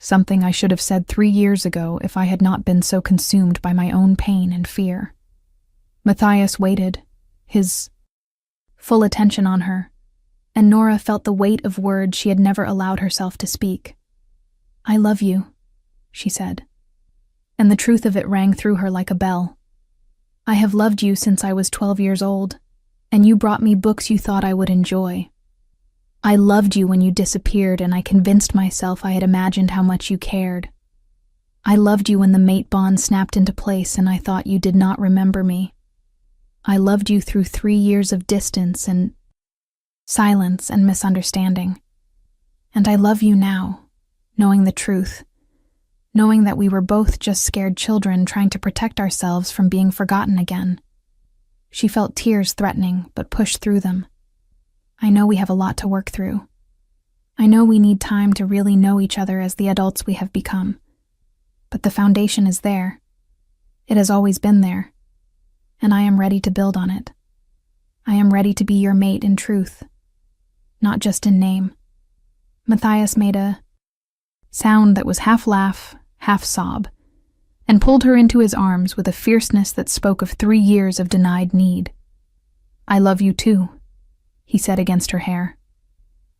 Something I should have said 3 years ago if I had not been so consumed by my own pain and fear. Matthias waited, his full attention on her, and Nora felt the weight of words she had never allowed herself to speak. I love you, she said, and the truth of it rang through her like a bell. I have loved you since I was 12 years old, and you brought me books you thought I would enjoy. I loved you when you disappeared, and I convinced myself I had imagined how much you cared. I loved you when the mate bond snapped into place and I thought you did not remember me. I loved you through 3 years of distance and silence and misunderstanding. And I love you now, knowing the truth, knowing that we were both just scared children trying to protect ourselves from being forgotten again. She felt tears threatening, but pushed through them. I know we have a lot to work through. I know we need time to really know each other as the adults we have become. But the foundation is there. It has always been there. And I am ready to build on it. I am ready to be your mate in truth, not just in name. Matthias made a sound that was half laugh, half sob, and pulled her into his arms with a fierceness that spoke of 3 years of denied need. I love you too, he said against her hair.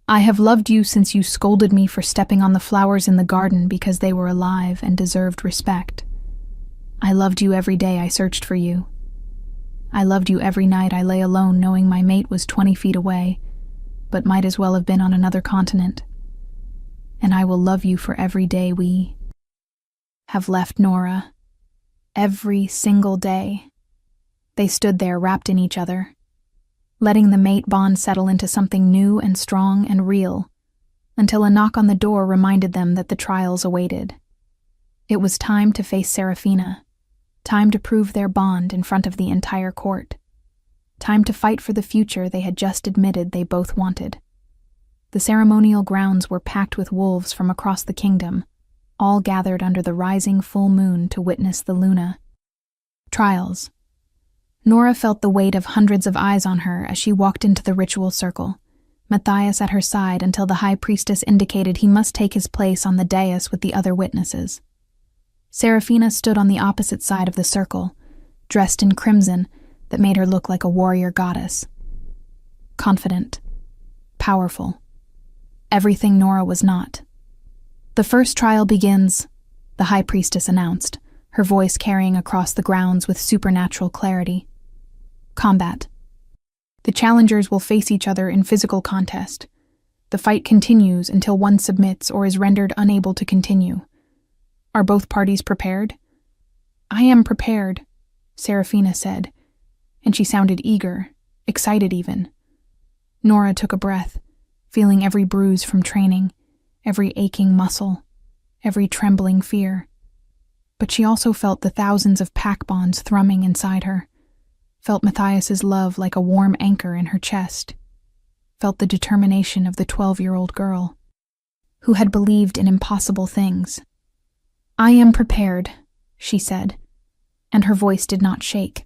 I have loved you since you scolded me for stepping on the flowers in the garden because they were alive and deserved respect. I loved you every day I searched for you. I loved you every night I lay alone knowing my mate was 20 feet away, but might as well have been on another continent. And I will love you for every day we have left Nora. Every single day. They stood there wrapped in each other, letting the mate bond settle into something new and strong and real, until a knock on the door reminded them that the trials awaited. It was time to face Serafina, time to prove their bond in front of the entire court, time to fight for the future they had just admitted they both wanted. The ceremonial grounds were packed with wolves from across the kingdom, all gathered under the rising full moon to witness the Luna trials. Nora felt the weight of hundreds of eyes on her as she walked into the ritual circle, Matthias at her side until the high priestess indicated he must take his place on the dais with the other witnesses. Serafina stood on the opposite side of the circle, dressed in crimson that made her look like a warrior goddess. Confident, powerful, everything Nora was not. The first trial begins, the high priestess announced, her voice carrying across the grounds with supernatural clarity. Combat. The challengers will face each other in physical contest. The fight continues until one submits or is rendered unable to continue. Are both parties prepared? I am prepared, Serafina said, and she sounded eager, excited even. Nora took a breath, feeling every bruise from training, every aching muscle, every trembling fear. But she also felt the thousands of pack bonds thrumming inside her, felt Matthias's love like a warm anchor in her chest, felt the determination of the 12-year-old girl, who had believed in impossible things. I am prepared, she said, and her voice did not shake.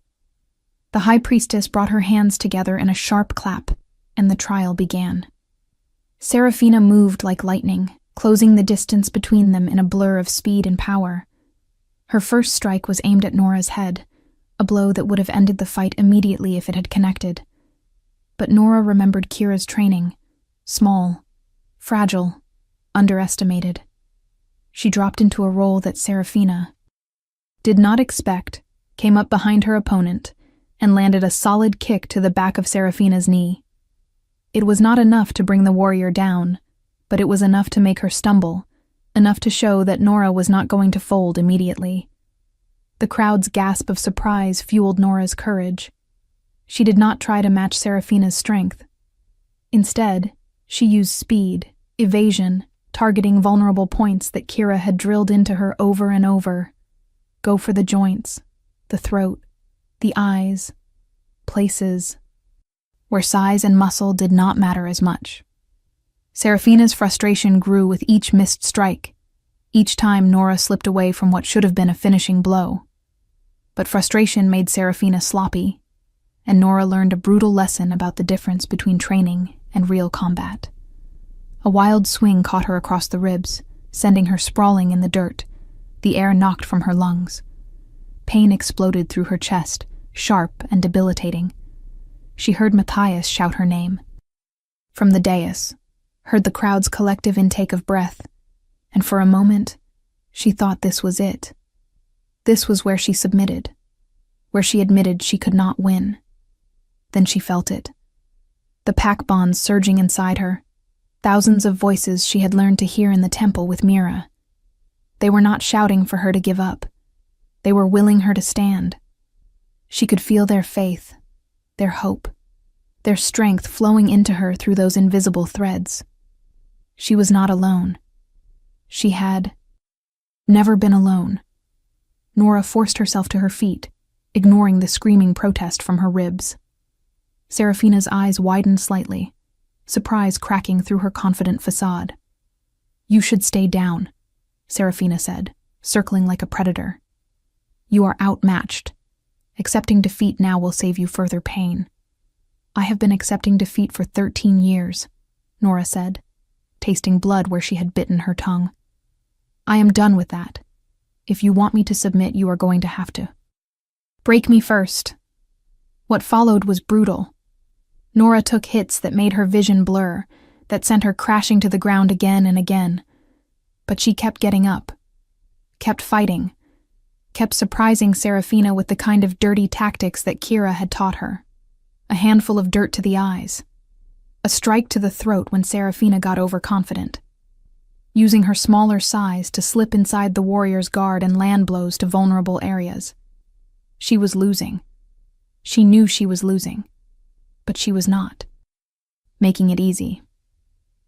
The high priestess brought her hands together in a sharp clap, and the trial began. Serafina moved like lightning, closing the distance between them in a blur of speed and power. Her first strike was aimed at Nora's head, a blow that would have ended the fight immediately if it had connected. But Nora remembered Kira's training, small, fragile, underestimated. She dropped into a role that Serafina did not expect came up behind her opponent and landed a solid kick to the back of Serafina's knee. It was not enough to bring the warrior down, but it was enough to make her stumble, enough to show that Nora was not going to fold immediately. The crowd's gasp of surprise fueled Nora's courage. She did not try to match Serafina's strength. Instead, she used speed, evasion, targeting vulnerable points that Kira had drilled into her over and over. Go for the joints, the throat, the eyes, places where size and muscle did not matter as much. Serafina's frustration grew with each missed strike, each time Nora slipped away from what should have been a finishing blow. But frustration made Serafina sloppy, and Nora learned a brutal lesson about the difference between training and real combat. A wild swing caught her across the ribs, sending her sprawling in the dirt, the air knocked from her lungs. Pain exploded through her chest, sharp and debilitating. She heard Matthias shout her name. From the dais, heard the crowd's collective intake of breath, and for a moment, she thought this was it. This was where she submitted, where she admitted she could not win. Then she felt it. The pack bonds surging inside her, thousands of voices she had learned to hear in the temple with Mira. They were not shouting for her to give up. They were willing her to stand. She could feel their faith, their hope, their strength flowing into her through those invisible threads. She was not alone. She had never been alone. Nora forced herself to her feet, ignoring the screaming protest from her ribs. Serafina's eyes widened slightly, surprise cracking through her confident facade. "You should stay down," Serafina said, circling like a predator. "You are outmatched. Accepting defeat now will save you further pain." "I have been accepting defeat for 13 years, Nora said, tasting blood where she had bitten her tongue. "I am done with that. If you want me to submit, you are going to have to. Break me first." What followed was brutal. Nora took hits that made her vision blur, that sent her crashing to the ground again and again. But she kept getting up, kept fighting, kept surprising Serafina with the kind of dirty tactics that Kira had taught her. A handful of dirt to the eyes, a strike to the throat when Serafina got overconfident, using her smaller size to slip inside the warrior's guard and land blows to vulnerable areas. She was losing. She knew she was losing, but she was not, making it easy.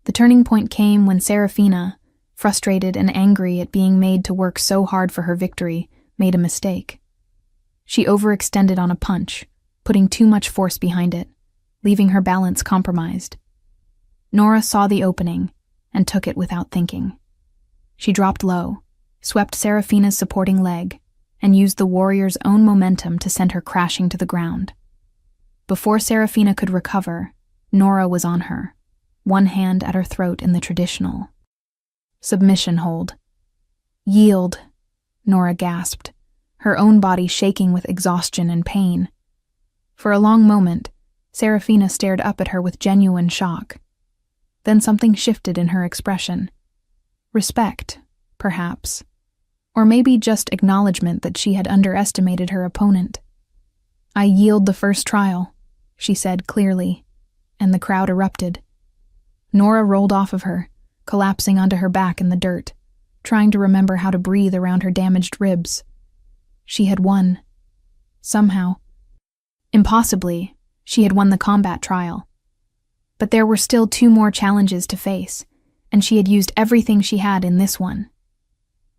The turning point came when Serafina, frustrated and angry at being made to work so hard for her victory, made a mistake. She overextended on a punch, putting too much force behind it, leaving her balance compromised. Nora saw the opening and took it without thinking. She dropped low, swept Serafina's supporting leg, and used the warrior's own momentum to send her crashing to the ground. Before Serafina could recover, Nora was on her, one hand at her throat in the traditional submission hold. "Yield," Nora gasped, her own body shaking with exhaustion and pain. For a long moment, Serafina stared up at her with genuine shock. Then something shifted in her expression. Respect, perhaps, or maybe just acknowledgement that she had underestimated her opponent. "I yield the first trial," she said clearly, and the crowd erupted. Nora rolled off of her, collapsing onto her back in the dirt, trying to remember how to breathe around her damaged ribs. She had won. Somehow. Impossibly, she had won the combat trial. But there were still 2 more challenges to face, and she had used everything she had in this one.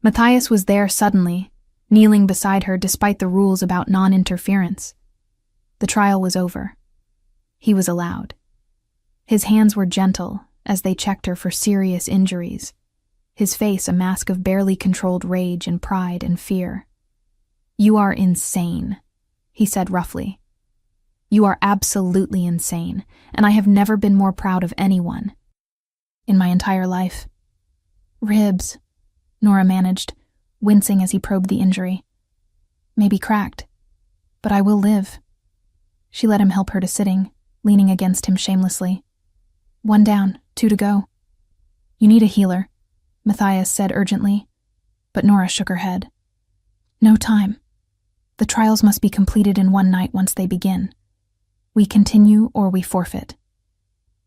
Matthias was there suddenly, kneeling beside her despite the rules about non-interference. The trial was over. He was allowed. His hands were gentle as they checked her for serious injuries, his face a mask of barely controlled rage and pride and fear. "You are insane," he said roughly. "You are absolutely insane, and I have never been more proud of anyone in my entire life." "Ribs," Nora managed, wincing as he probed the injury. "Maybe cracked, but I will live." She let him help her to sitting, leaning against him shamelessly. "1 down, 2 to go." "You need a healer," Matthias said urgently, but Nora shook her head. "No time. The trials must be completed in one night once they begin. We continue or we forfeit.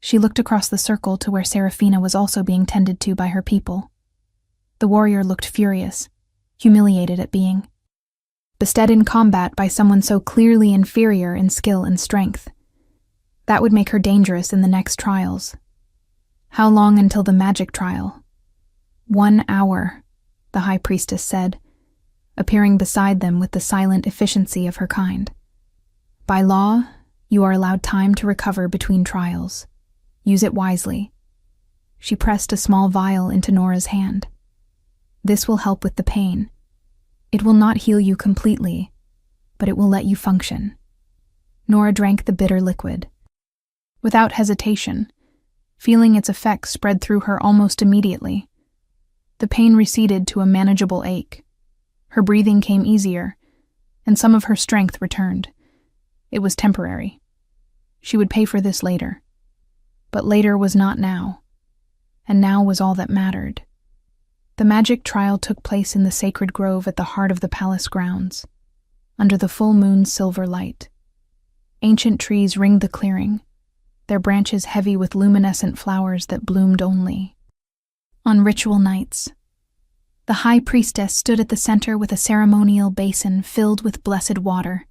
She looked across the circle to where Seraphina was also being tended to by her people. The warrior looked furious, humiliated at being bested in combat by someone so clearly inferior in skill and strength. That would make her dangerous in the next trials. How long until the magic trial? 1 hour, the high priestess said, appearing beside them with the silent efficiency of her kind. By law, you are allowed time to recover between trials. Use it wisely. She pressed a small vial into Nora's hand. This will help with the pain. It will not heal you completely, but it will let you function. Nora drank the bitter liquid. Without hesitation, feeling its effects spread through her almost immediately. The pain receded to a manageable ache. Her breathing came easier, and some of her strength returned. It was temporary. She would pay for this later. But later was not now, and now was all that mattered. The magic trial took place in the sacred grove at the heart of the palace grounds, under the full moon's silver light. Ancient trees ringed the clearing, their branches heavy with luminescent flowers that bloomed only on ritual nights. The high priestess stood at the center with a ceremonial basin filled with blessed water,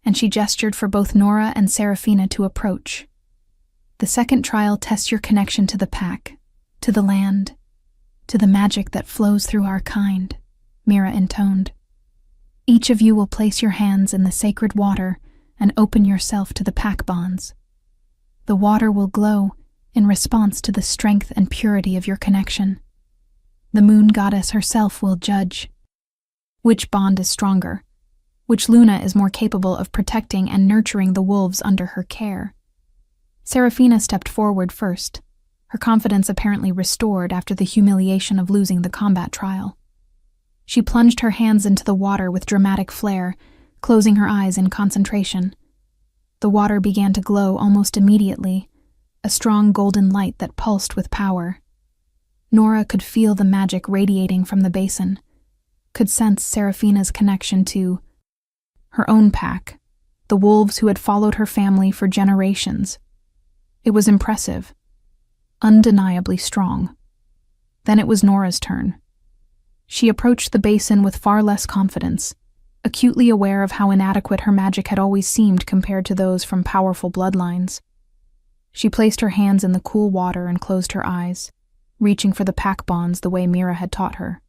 and she gestured for both Nora and Seraphina to approach. The second trial tests your connection to the pack, to the land, to the magic that flows through our kind, Mira intoned. Each of you will place your hands in the sacred water and open yourself to the pack bonds. The water will glow in response to the strength and purity of your connection. The moon goddess herself will judge which bond is stronger, which Luna is more capable of protecting and nurturing the wolves under her care. Seraphina stepped forward first, her confidence apparently restored after the humiliation of losing the combat trial. She plunged her hands into the water with dramatic flair, closing her eyes in concentration. The water began to glow almost immediately, a strong golden light that pulsed with power. Nora could feel the magic radiating from the basin, could sense Seraphina's connection to her own pack, the wolves who had followed her family for generations. It was impressive, undeniably strong. Then it was Nora's turn. She approached the basin with far less confidence, acutely aware of how inadequate her magic had always seemed compared to those from powerful bloodlines. She placed her hands in the cool water and closed her eyes, reaching for the pack bonds the way Mira had taught her.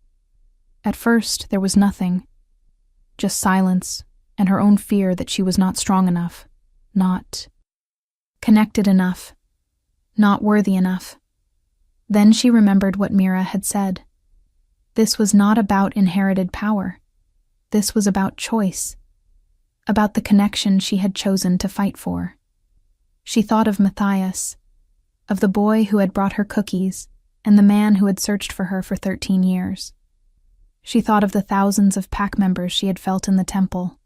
At first, there was nothing, just silence and her own fear that she was not strong enough, not connected enough, not worthy enough. Then she remembered what Mira had said. This was not about inherited power. This was about choice, about the connection she had chosen to fight for. She thought of Matthias, of the boy who had brought her cookies, and the man who had searched for her for 13 years. She thought of the thousands of pack members she had felt in the temple,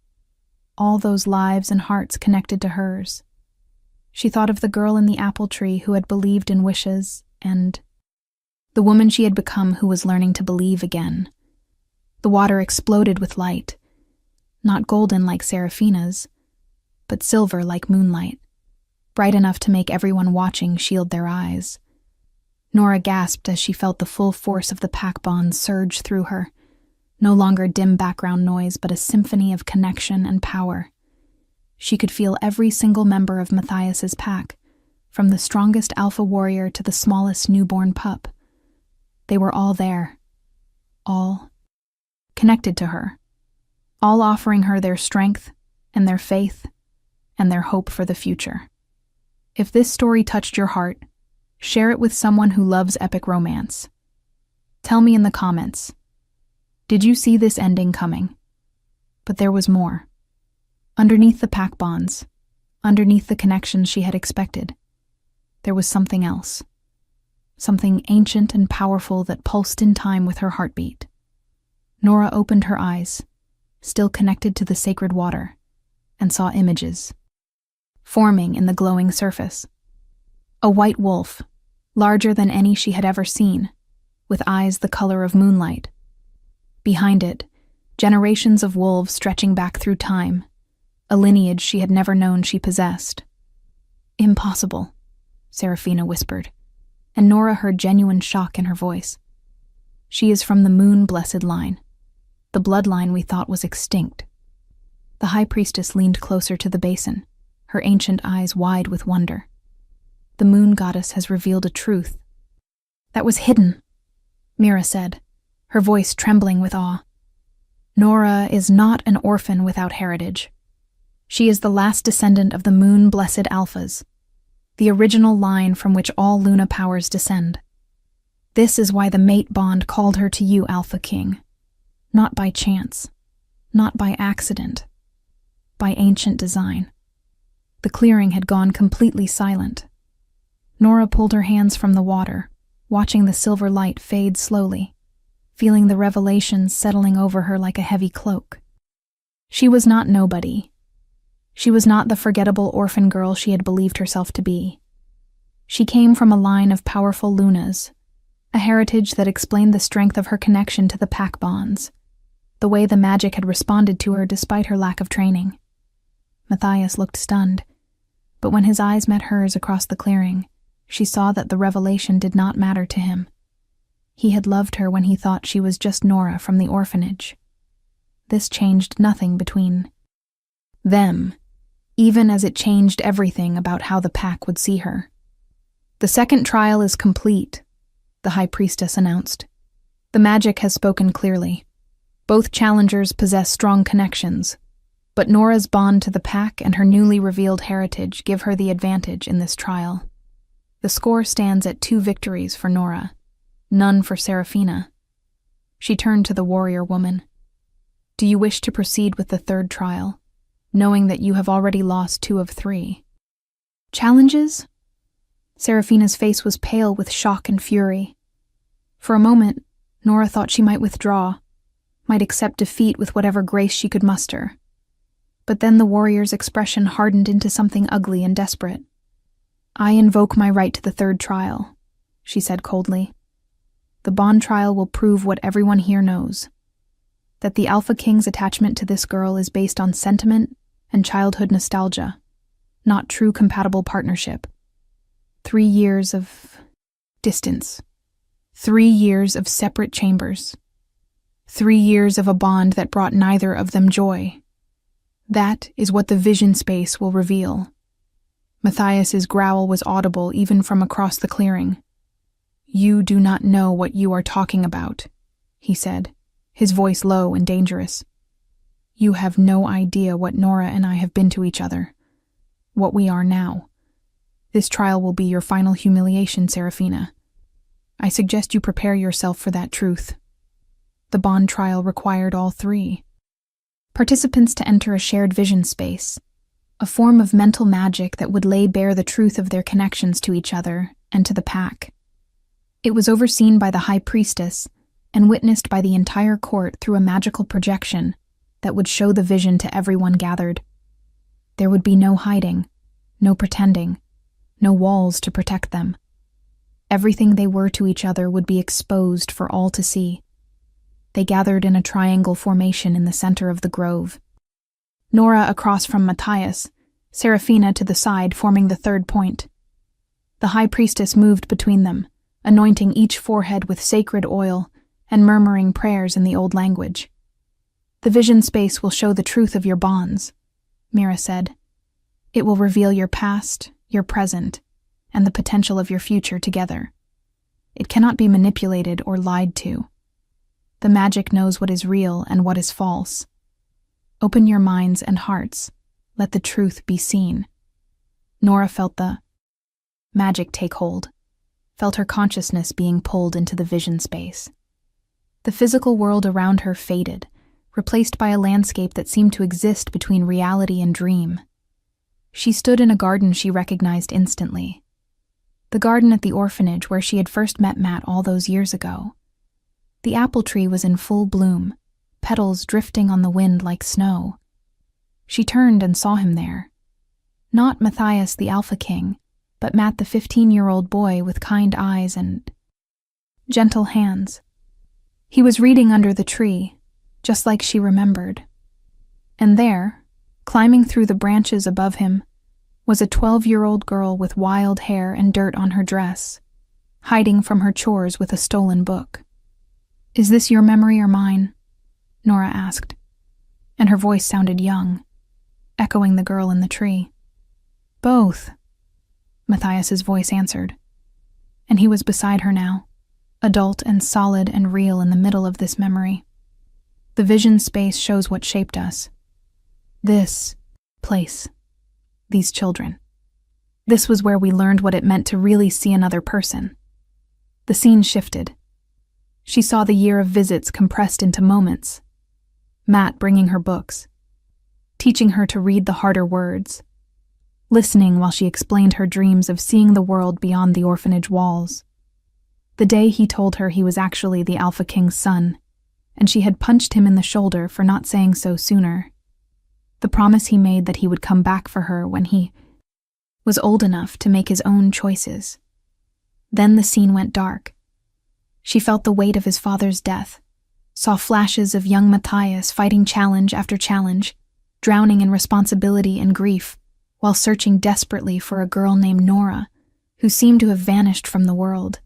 all those lives and hearts connected to hers. She thought of the girl in the apple tree who had believed in wishes, and the woman she had become who was learning to believe again. The water exploded with light, not golden like Seraphina's, but silver like moonlight, bright enough to make everyone watching shield their eyes. Nora gasped as she felt the full force of the pack bond surge through her, no longer dim background noise but a symphony of connection and power. She could feel every single member of Matthias's pack, from the strongest alpha warrior to the smallest newborn pup. They were all there, all connected to her, all offering her their strength and their faith and their hope for the future. If this story touched your heart, share it with someone who loves epic romance. Tell me in the comments, did you see this ending coming? But there was more. Underneath the pack bonds, underneath the connections she had expected, there was something else. Something ancient and powerful that pulsed in time with her heartbeat. Nora opened her eyes, still connected to the sacred water, and saw images forming in the glowing surface. A white wolf, larger than any she had ever seen, with eyes the color of moonlight. Behind it, generations of wolves stretching back through time, a lineage she had never known she possessed. "Impossible," Serafina whispered, and Nora heard genuine shock in her voice. "She is from the moon-blessed line, the bloodline we thought was extinct." The high priestess leaned closer to the basin, her ancient eyes wide with wonder. "The moon goddess has revealed a truth that was hidden," Mira said, her voice trembling with awe. "Nora is not an orphan without heritage. She is the last descendant of the moon-blessed Alphas, the original line from which all Luna powers descend. This is why the mate bond called her to you, Alpha King. Not by chance, not by accident, by ancient design." The clearing had gone completely silent. Nora pulled her hands from the water, watching the silver light fade slowly, feeling the revelations settling over her like a heavy cloak. She was not nobody. She was not the forgettable orphan girl she had believed herself to be. She came from a line of powerful Lunas, a heritage that explained the strength of her connection to the pack bonds, the way the magic had responded to her despite her lack of training. Matthias looked stunned, but when his eyes met hers across the clearing, she saw that the revelation did not matter to him. He had loved her when he thought she was just Nora from the orphanage. This changed nothing between them, even as it changed everything about how the pack would see her. "The second trial is complete," the high priestess announced. "The magic has spoken clearly. Both challengers possess strong connections, but Nora's bond to the pack and her newly revealed heritage give her the advantage in this trial. The score stands at 2 victories for Nora, none for Serafina." She turned to the warrior woman. "Do you wish to proceed with the third trial, knowing that you have already lost 2 of 3? "Challenges?" Serafina's face was pale with shock and fury. For a moment, Nora thought she might withdraw, might accept defeat with whatever grace she could muster. But then the warrior's expression hardened into something ugly and desperate. "I invoke my right to the third trial," she said coldly. "The bond trial will prove what everyone here knows, that the Alpha King's attachment to this girl is based on sentiment and childhood nostalgia, not true compatible partnership. 3 years of distance. 3 years of separate chambers. 3 years of a bond that brought neither of them joy. That is what the vision space will reveal." Matthias's growl was audible even from across the clearing. "You do not know what you are talking about," he said, his voice low and dangerous. "You have no idea what Nora and I have been to each other, what we are now. This trial will be your final humiliation, Serafina. I suggest you prepare yourself for that truth." The bond trial required all 3 participants to enter a shared vision space, a form of mental magic that would lay bare the truth of their connections to each other and to the pack. It was overseen by the high priestess and witnessed by the entire court through a magical projection that would show the vision to everyone gathered. There would be no hiding, no pretending, no walls to protect them. Everything they were to each other would be exposed for all to see. They gathered in a triangle formation in the center of the grove. Nora across from Matthias, Serafina to the side forming the third point. The high priestess moved between them, anointing each forehead with sacred oil and murmuring prayers in the old language. "The vision space will show the truth of your bonds," Mira said. "It will reveal your past, your present, and the potential of your future together. It cannot be manipulated or lied to. The magic knows what is real and what is false. Open your minds and hearts. Let the truth be seen." Nora felt the magic take hold, felt her consciousness being pulled into the vision space. The physical world around her faded, replaced by a landscape that seemed to exist between reality and dream. She stood in a garden she recognized instantly. The garden at the orphanage where she had first met Matt all those years ago. The apple tree was in full bloom, petals drifting on the wind like snow. She turned and saw him there. Not Matthias the Alpha King, but Matt the 15-year-old boy with kind eyes and gentle hands. He was reading under the tree, just like she remembered. And there, climbing through the branches above him, was a 12-year-old girl with wild hair and dirt on her dress, hiding from her chores with a stolen book. "Is this your memory or mine?" Nora asked, and her voice sounded young, echoing the girl in the tree. "Both," Matthias's voice answered, and he was beside her now, adult and solid and real in the middle of this memory. The vision space shows what shaped us. This place. These children. This was where we learned what it meant to really see another person. The scene shifted. She saw the year of visits compressed into moments. Matt bringing her books, teaching her to read the harder words, listening while she explained her dreams of seeing the world beyond the orphanage walls. The day he told her he was actually the Alpha King's son, and she had punched him in the shoulder for not saying so sooner. The promise he made that he would come back for her when he was old enough to make his own choices. Then the scene went dark. She felt the weight of his father's death, saw flashes of young Matthias fighting challenge after challenge, drowning in responsibility and grief, while searching desperately for a girl named Nora, who seemed to have vanished from the world.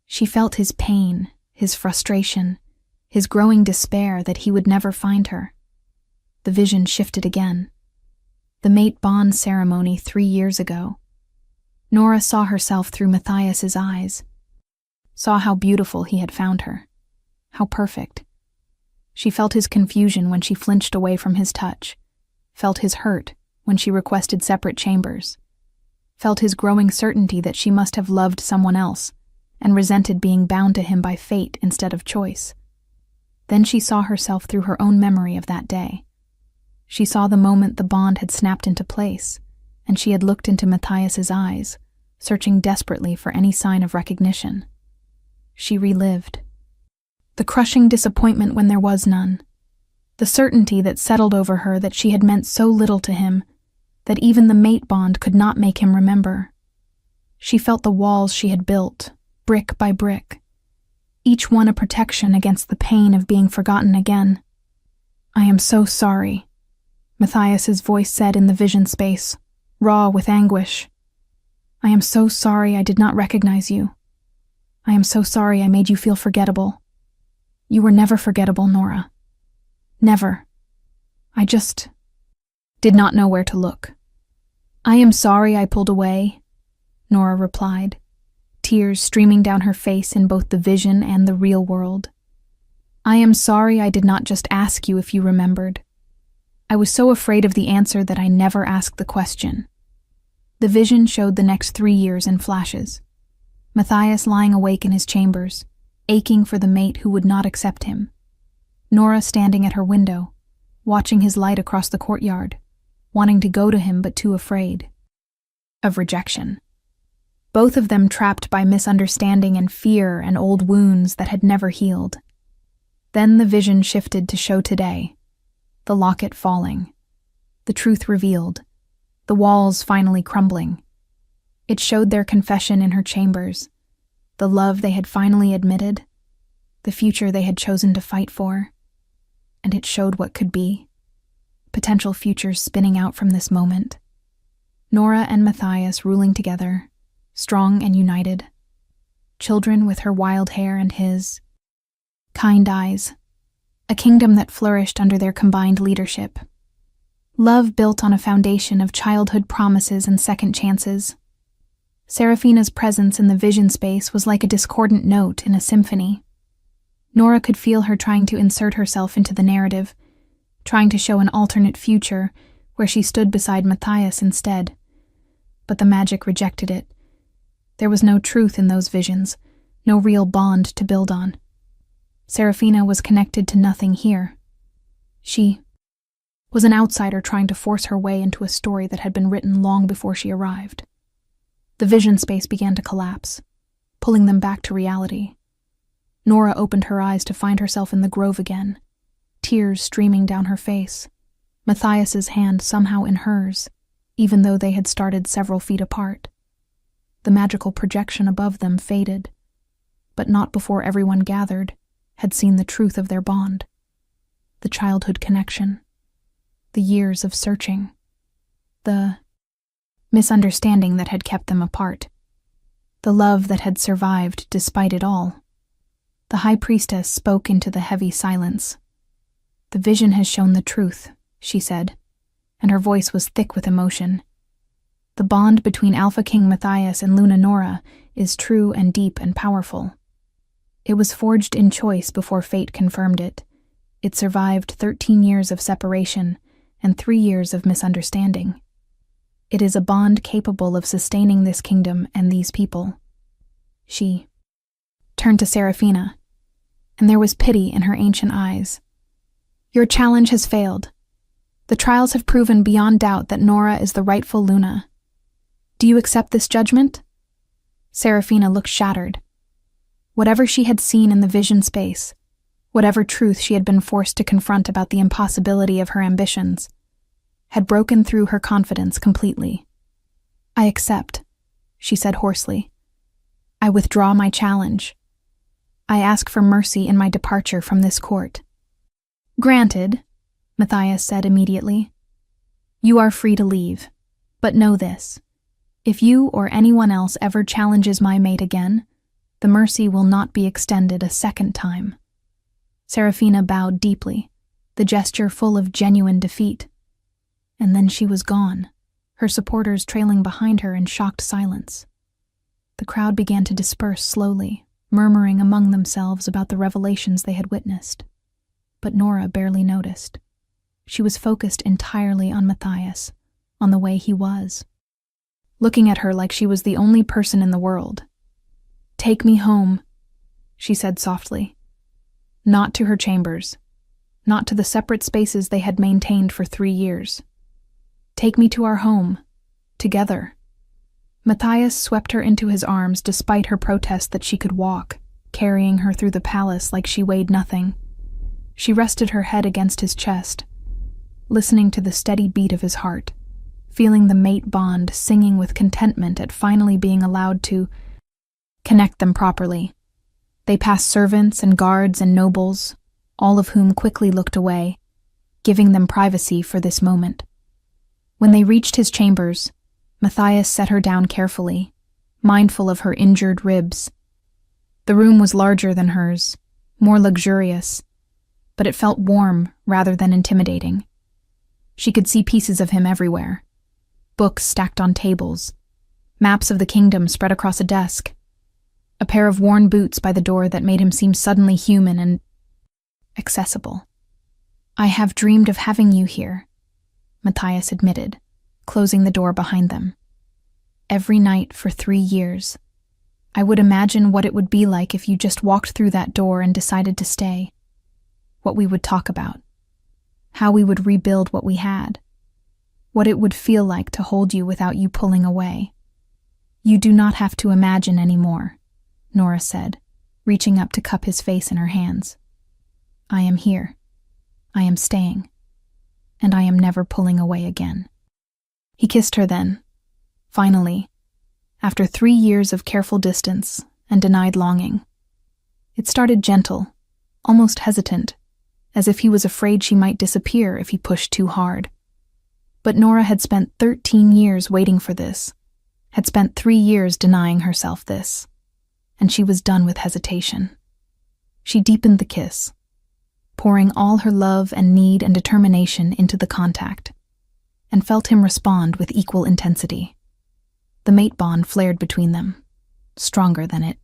She felt his pain, his frustration, his growing despair that he would never find her. The vision shifted again. The mate bond ceremony 3 years ago. Nora saw herself through Matthias's eyes, saw how beautiful he had found her, how perfect. She felt his confusion when she flinched away from his touch, felt his hurt when she requested separate chambers, felt his growing certainty that she must have loved someone else and resented being bound to him by fate instead of choice. Then she saw herself through her own memory of that day. She saw the moment the bond had snapped into place, and she had looked into Matthias's eyes, searching desperately for any sign of recognition. She relived. The crushing disappointment when there was none. The certainty that settled over her that she had meant so little to him, that even the mate bond could not make him remember. She felt the walls she had built, brick by brick, each one a protection against the pain of being forgotten again. "I am so sorry," Matthias's voice said in the vision space, raw with anguish. "I am so sorry I did not recognize you. I am so sorry I made you feel forgettable. You were never forgettable, Nora. Never. I just did not know where to look." "I am sorry I pulled away," Nora replied, tears streaming down her face in both the vision and the real world. "I am sorry I did not just ask you if you remembered. I was so afraid of the answer that I never asked the question." The vision showed the next 3 years in flashes. Matthias lying awake in his chambers, aching for the mate who would not accept him. Nora standing at her window, watching his light across the courtyard, wanting to go to him but too afraid of rejection. Both of them trapped by misunderstanding and fear and old wounds that had never healed. Then the vision shifted to show today. The locket falling, the truth revealed, the walls finally crumbling. It showed their confession in her chambers, the love they had finally admitted, the future they had chosen to fight for, and it showed what could be, potential futures spinning out from this moment. Nora and Matthias ruling together, strong and united, children with her wild hair and his kind eyes, a kingdom that flourished under their combined leadership. Love built on a foundation of childhood promises and second chances. Serafina's presence in the vision space was like a discordant note in a symphony. Nora could feel her trying to insert herself into the narrative, trying to show an alternate future where she stood beside Matthias instead. But the magic rejected it. There was no truth in those visions, no real bond to build on. Serafina was connected to nothing here. She was an outsider trying to force her way into a story that had been written long before she arrived. The vision space began to collapse, pulling them back to reality. Nora opened her eyes to find herself in the grove again, tears streaming down her face, Matthias's hand somehow in hers, even though they had started several feet apart. The magical projection above them faded, but not before everyone gathered had seen the truth of their bond. the childhood connection, the years of searching, the misunderstanding that had kept them apart, the love that had survived despite it all. The high priestess spoke into the heavy silence. "The vision has shown the truth," she said, and her voice was thick with emotion. "The bond between Alpha King Matthias and Luna Nora is true and deep and powerful. It was forged in choice before fate confirmed it. It survived 13 years of separation and 3 years of misunderstanding. It is a bond capable of sustaining this kingdom and these people." She turned to Seraphina, and there was pity in her ancient eyes. "Your challenge has failed. The trials have proven beyond doubt that Nora is the rightful Luna. Do you accept this judgment?" Seraphina looked shattered. Whatever she had seen in the vision space, whatever truth she had been forced to confront about the impossibility of her ambitions, had broken through her confidence completely. "I accept," she said hoarsely. "I withdraw my challenge. I ask for mercy in my departure from this court." "Granted," Matthias said immediately. "You are free to leave. But know this. If you or anyone else ever challenges my mate again, the mercy will not be extended a second time." Seraphina bowed deeply, the gesture full of genuine defeat. And then she was gone, her supporters trailing behind her in shocked silence. The crowd began to disperse slowly, murmuring among themselves about the revelations they had witnessed. But Nora barely noticed. She was focused entirely on Matthias, on the way he was, looking at her like she was the only person in the world. "Take me home," she said softly. Not to her chambers, not to the separate spaces they had maintained for 3 years. "Take me to our home, together." Matthias swept her into his arms despite her protest that she could walk, carrying her through the palace like she weighed nothing. She rested her head against his chest, listening to the steady beat of his heart, feeling the mate bond singing with contentment at finally being allowed to connect them properly. They passed servants and guards and nobles, all of whom quickly looked away, giving them privacy for this moment. When they reached his chambers, Matthias set her down carefully, mindful of her injured ribs. The room was larger than hers, more luxurious, but it felt warm rather than intimidating. She could see pieces of him everywhere. Books stacked on tables, maps of the kingdom spread across a desk, a pair of worn boots by the door that made him seem suddenly human and accessible. "I have dreamed of having you here," Matthias admitted, closing the door behind them. "Every night for 3 years. I would imagine what it would be like if you just walked through that door and decided to stay. What we would talk about. How we would rebuild what we had. What it would feel like to hold you without you pulling away. You do not have to imagine anymore," Nora said, reaching up to cup his face in her hands. "I am here. I am staying. And I am never pulling away again." He kissed her then, finally, after 3 years of careful distance and denied longing. It started gentle, almost hesitant, as if he was afraid she might disappear if he pushed too hard. But Nora had spent 13 years waiting for this, had spent 3 years denying herself this, and she was done with hesitation. She deepened the kiss, pouring all her love and need and determination into the contact, and felt him respond with equal intensity. The mate bond flared between them, stronger than it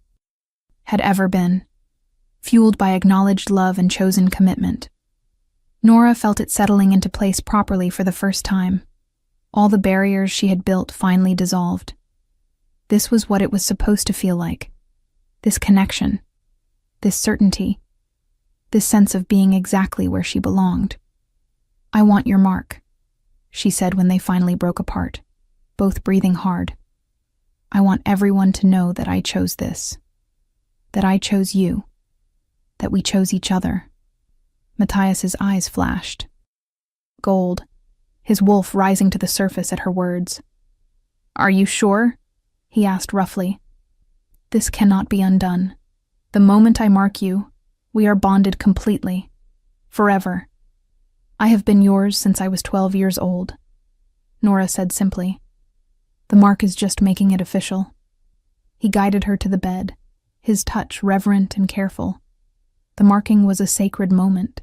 had ever been, fueled by acknowledged love and chosen commitment. Nora felt it settling into place properly for the first time. All the barriers she had built finally dissolved. This was what it was supposed to feel like. This connection, this certainty, this sense of being exactly where she belonged. "I want your mark," she said when they finally broke apart, both breathing hard. "I want everyone to know that I chose this, that I chose you, that we chose each other." Matthias's eyes flashed. Gold, his wolf rising to the surface at her words. "Are you sure?" he asked roughly. "This cannot be undone. The moment I mark you, we are bonded completely. Forever." I have been yours since I was 12 years old, Nora said simply. The mark is just making it official. He guided her to the bed, his touch reverent and careful. The marking was a sacred moment,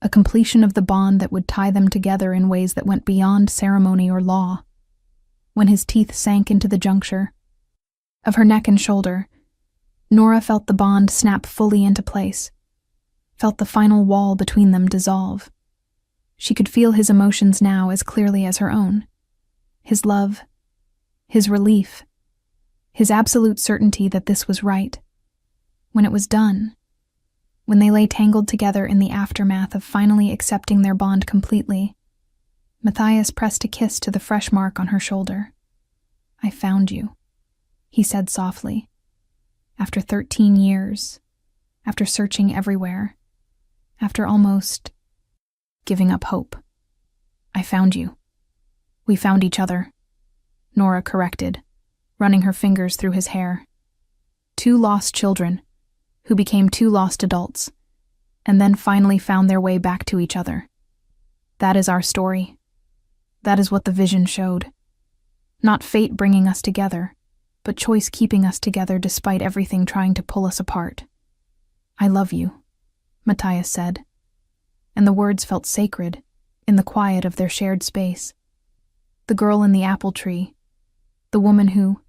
a completion of the bond that would tie them together in ways that went beyond ceremony or law. When his teeth sank into the juncture of her neck and shoulder, Nora felt the bond snap fully into place, felt the final wall between them dissolve. She could feel his emotions now as clearly as her own. His love, his relief, his absolute certainty that this was right. When it was done, when they lay tangled together in the aftermath of finally accepting their bond completely, Matthias pressed a kiss to the fresh mark on her shoulder. I found you, he said softly. After 13 years, after searching everywhere, after almost giving up hope. I found you. We found each other, Nora corrected, running her fingers through his hair. 2 lost children, who became 2 lost adults, and then finally found their way back to each other. That is our story. That is what the vision showed. Not fate bringing us together, but choice keeping us together despite everything trying to pull us apart. I love you, Matthias said, and the words felt sacred in the quiet of their shared space. The girl in the apple tree, the woman who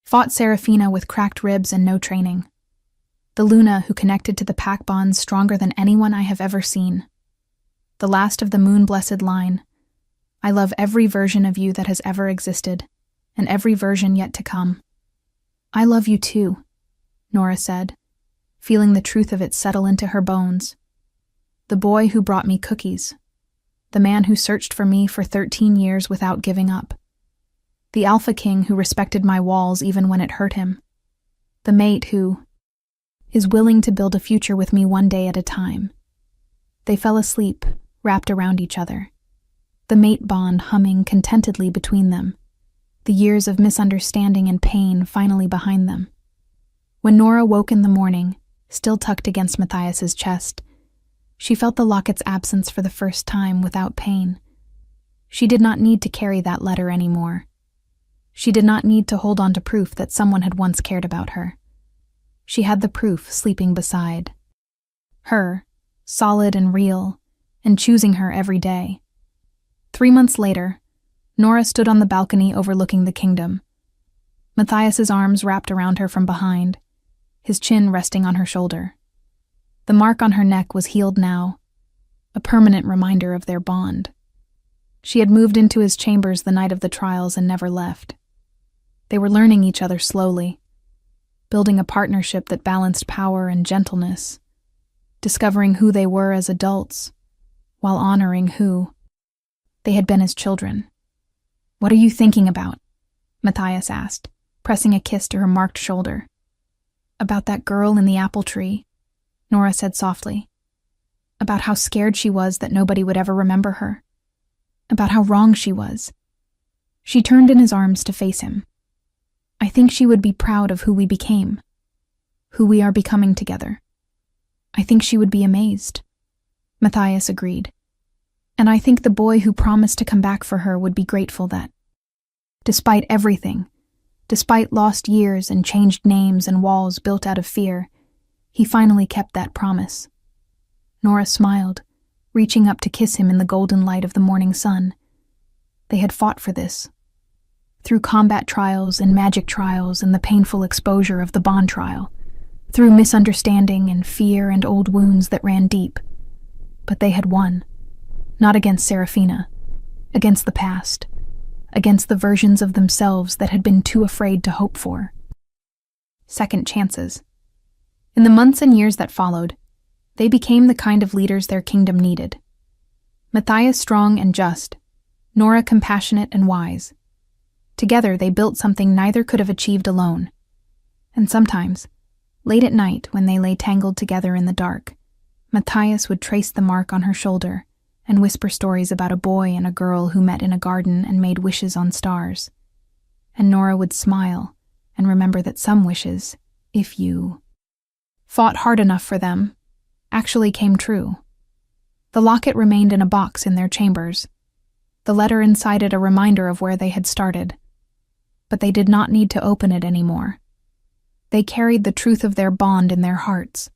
fought Serafina with cracked ribs and no training, the Luna who connected to the pack bonds stronger than anyone I have ever seen. The last of the moon-blessed line. I love every version of you that has ever existed, and every version yet to come. I love you too, Nora said, feeling the truth of it settle into her bones. The boy who brought me cookies. The man who searched for me for 13 years without giving up. The Alpha King who respected my walls even when it hurt him. The mate who is willing to build a future with me one day at a time. They fell asleep, wrapped around each other. The mate bond humming contentedly between them. The years of misunderstanding and pain finally behind them. When Nora woke in the morning, still tucked against Matthias's chest, she felt the locket's absence for the first time without pain. She did not need to carry that letter anymore. She did not need to hold on to proof that someone had once cared about her. She had the proof sleeping beside her, solid and real, and choosing her every day. 3 months later, Nora stood on the balcony overlooking the kingdom. Matthias's arms wrapped around her from behind, his chin resting on her shoulder. The mark on her neck was healed now, a permanent reminder of their bond. She had moved into his chambers the night of the trials and never left. They were learning each other slowly, building a partnership that balanced power and gentleness, discovering who they were as adults, while honoring who they had been as children. What are you thinking about? Matthias asked, pressing a kiss to her marked shoulder. About that girl in the apple tree, Nora said softly. About how scared she was that nobody would ever remember her. About how wrong she was. She turned in his arms to face him. I think she would be proud of who we became, who we are becoming together. I think she would be amazed. Matthias agreed. And I think the boy who promised to come back for her would be grateful that, despite everything, despite lost years and changed names and walls built out of fear, he finally kept that promise. Nora smiled, reaching up to kiss him in the golden light of the morning sun. They had fought for this. Through combat trials and magic trials and the painful exposure of the bond trial. Through misunderstanding and fear and old wounds that ran deep. But they had won. Not against Serafina. Against the past. Against the versions of themselves that had been too afraid to hope for. Second chances. In the months and years that followed, they became the kind of leaders their kingdom needed. Matthias strong and just, Nora compassionate and wise. Together they built something neither could have achieved alone. And sometimes, late at night when they lay tangled together in the dark, Matthias would trace the mark on her shoulder and whisper stories about a boy and a girl who met in a garden and made wishes on stars. And Nora would smile and remember that some wishes, if you fought hard enough for them, actually came true. The locket remained in a box in their chambers. The letter inside it a reminder of where they had started. But they did not need to open it anymore. They carried the truth of their bond in their hearts,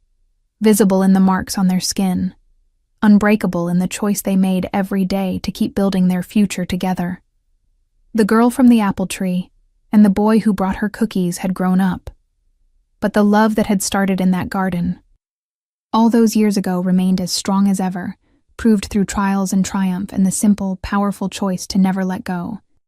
visible in the marks on their skin, unbreakable in the choice they made every day to keep building their future together. The girl from the apple tree and the boy who brought her cookies had grown up, but the love that had started in that garden, all those years ago, remained as strong as ever, proved through trials and triumph and the simple, powerful choice to never let go.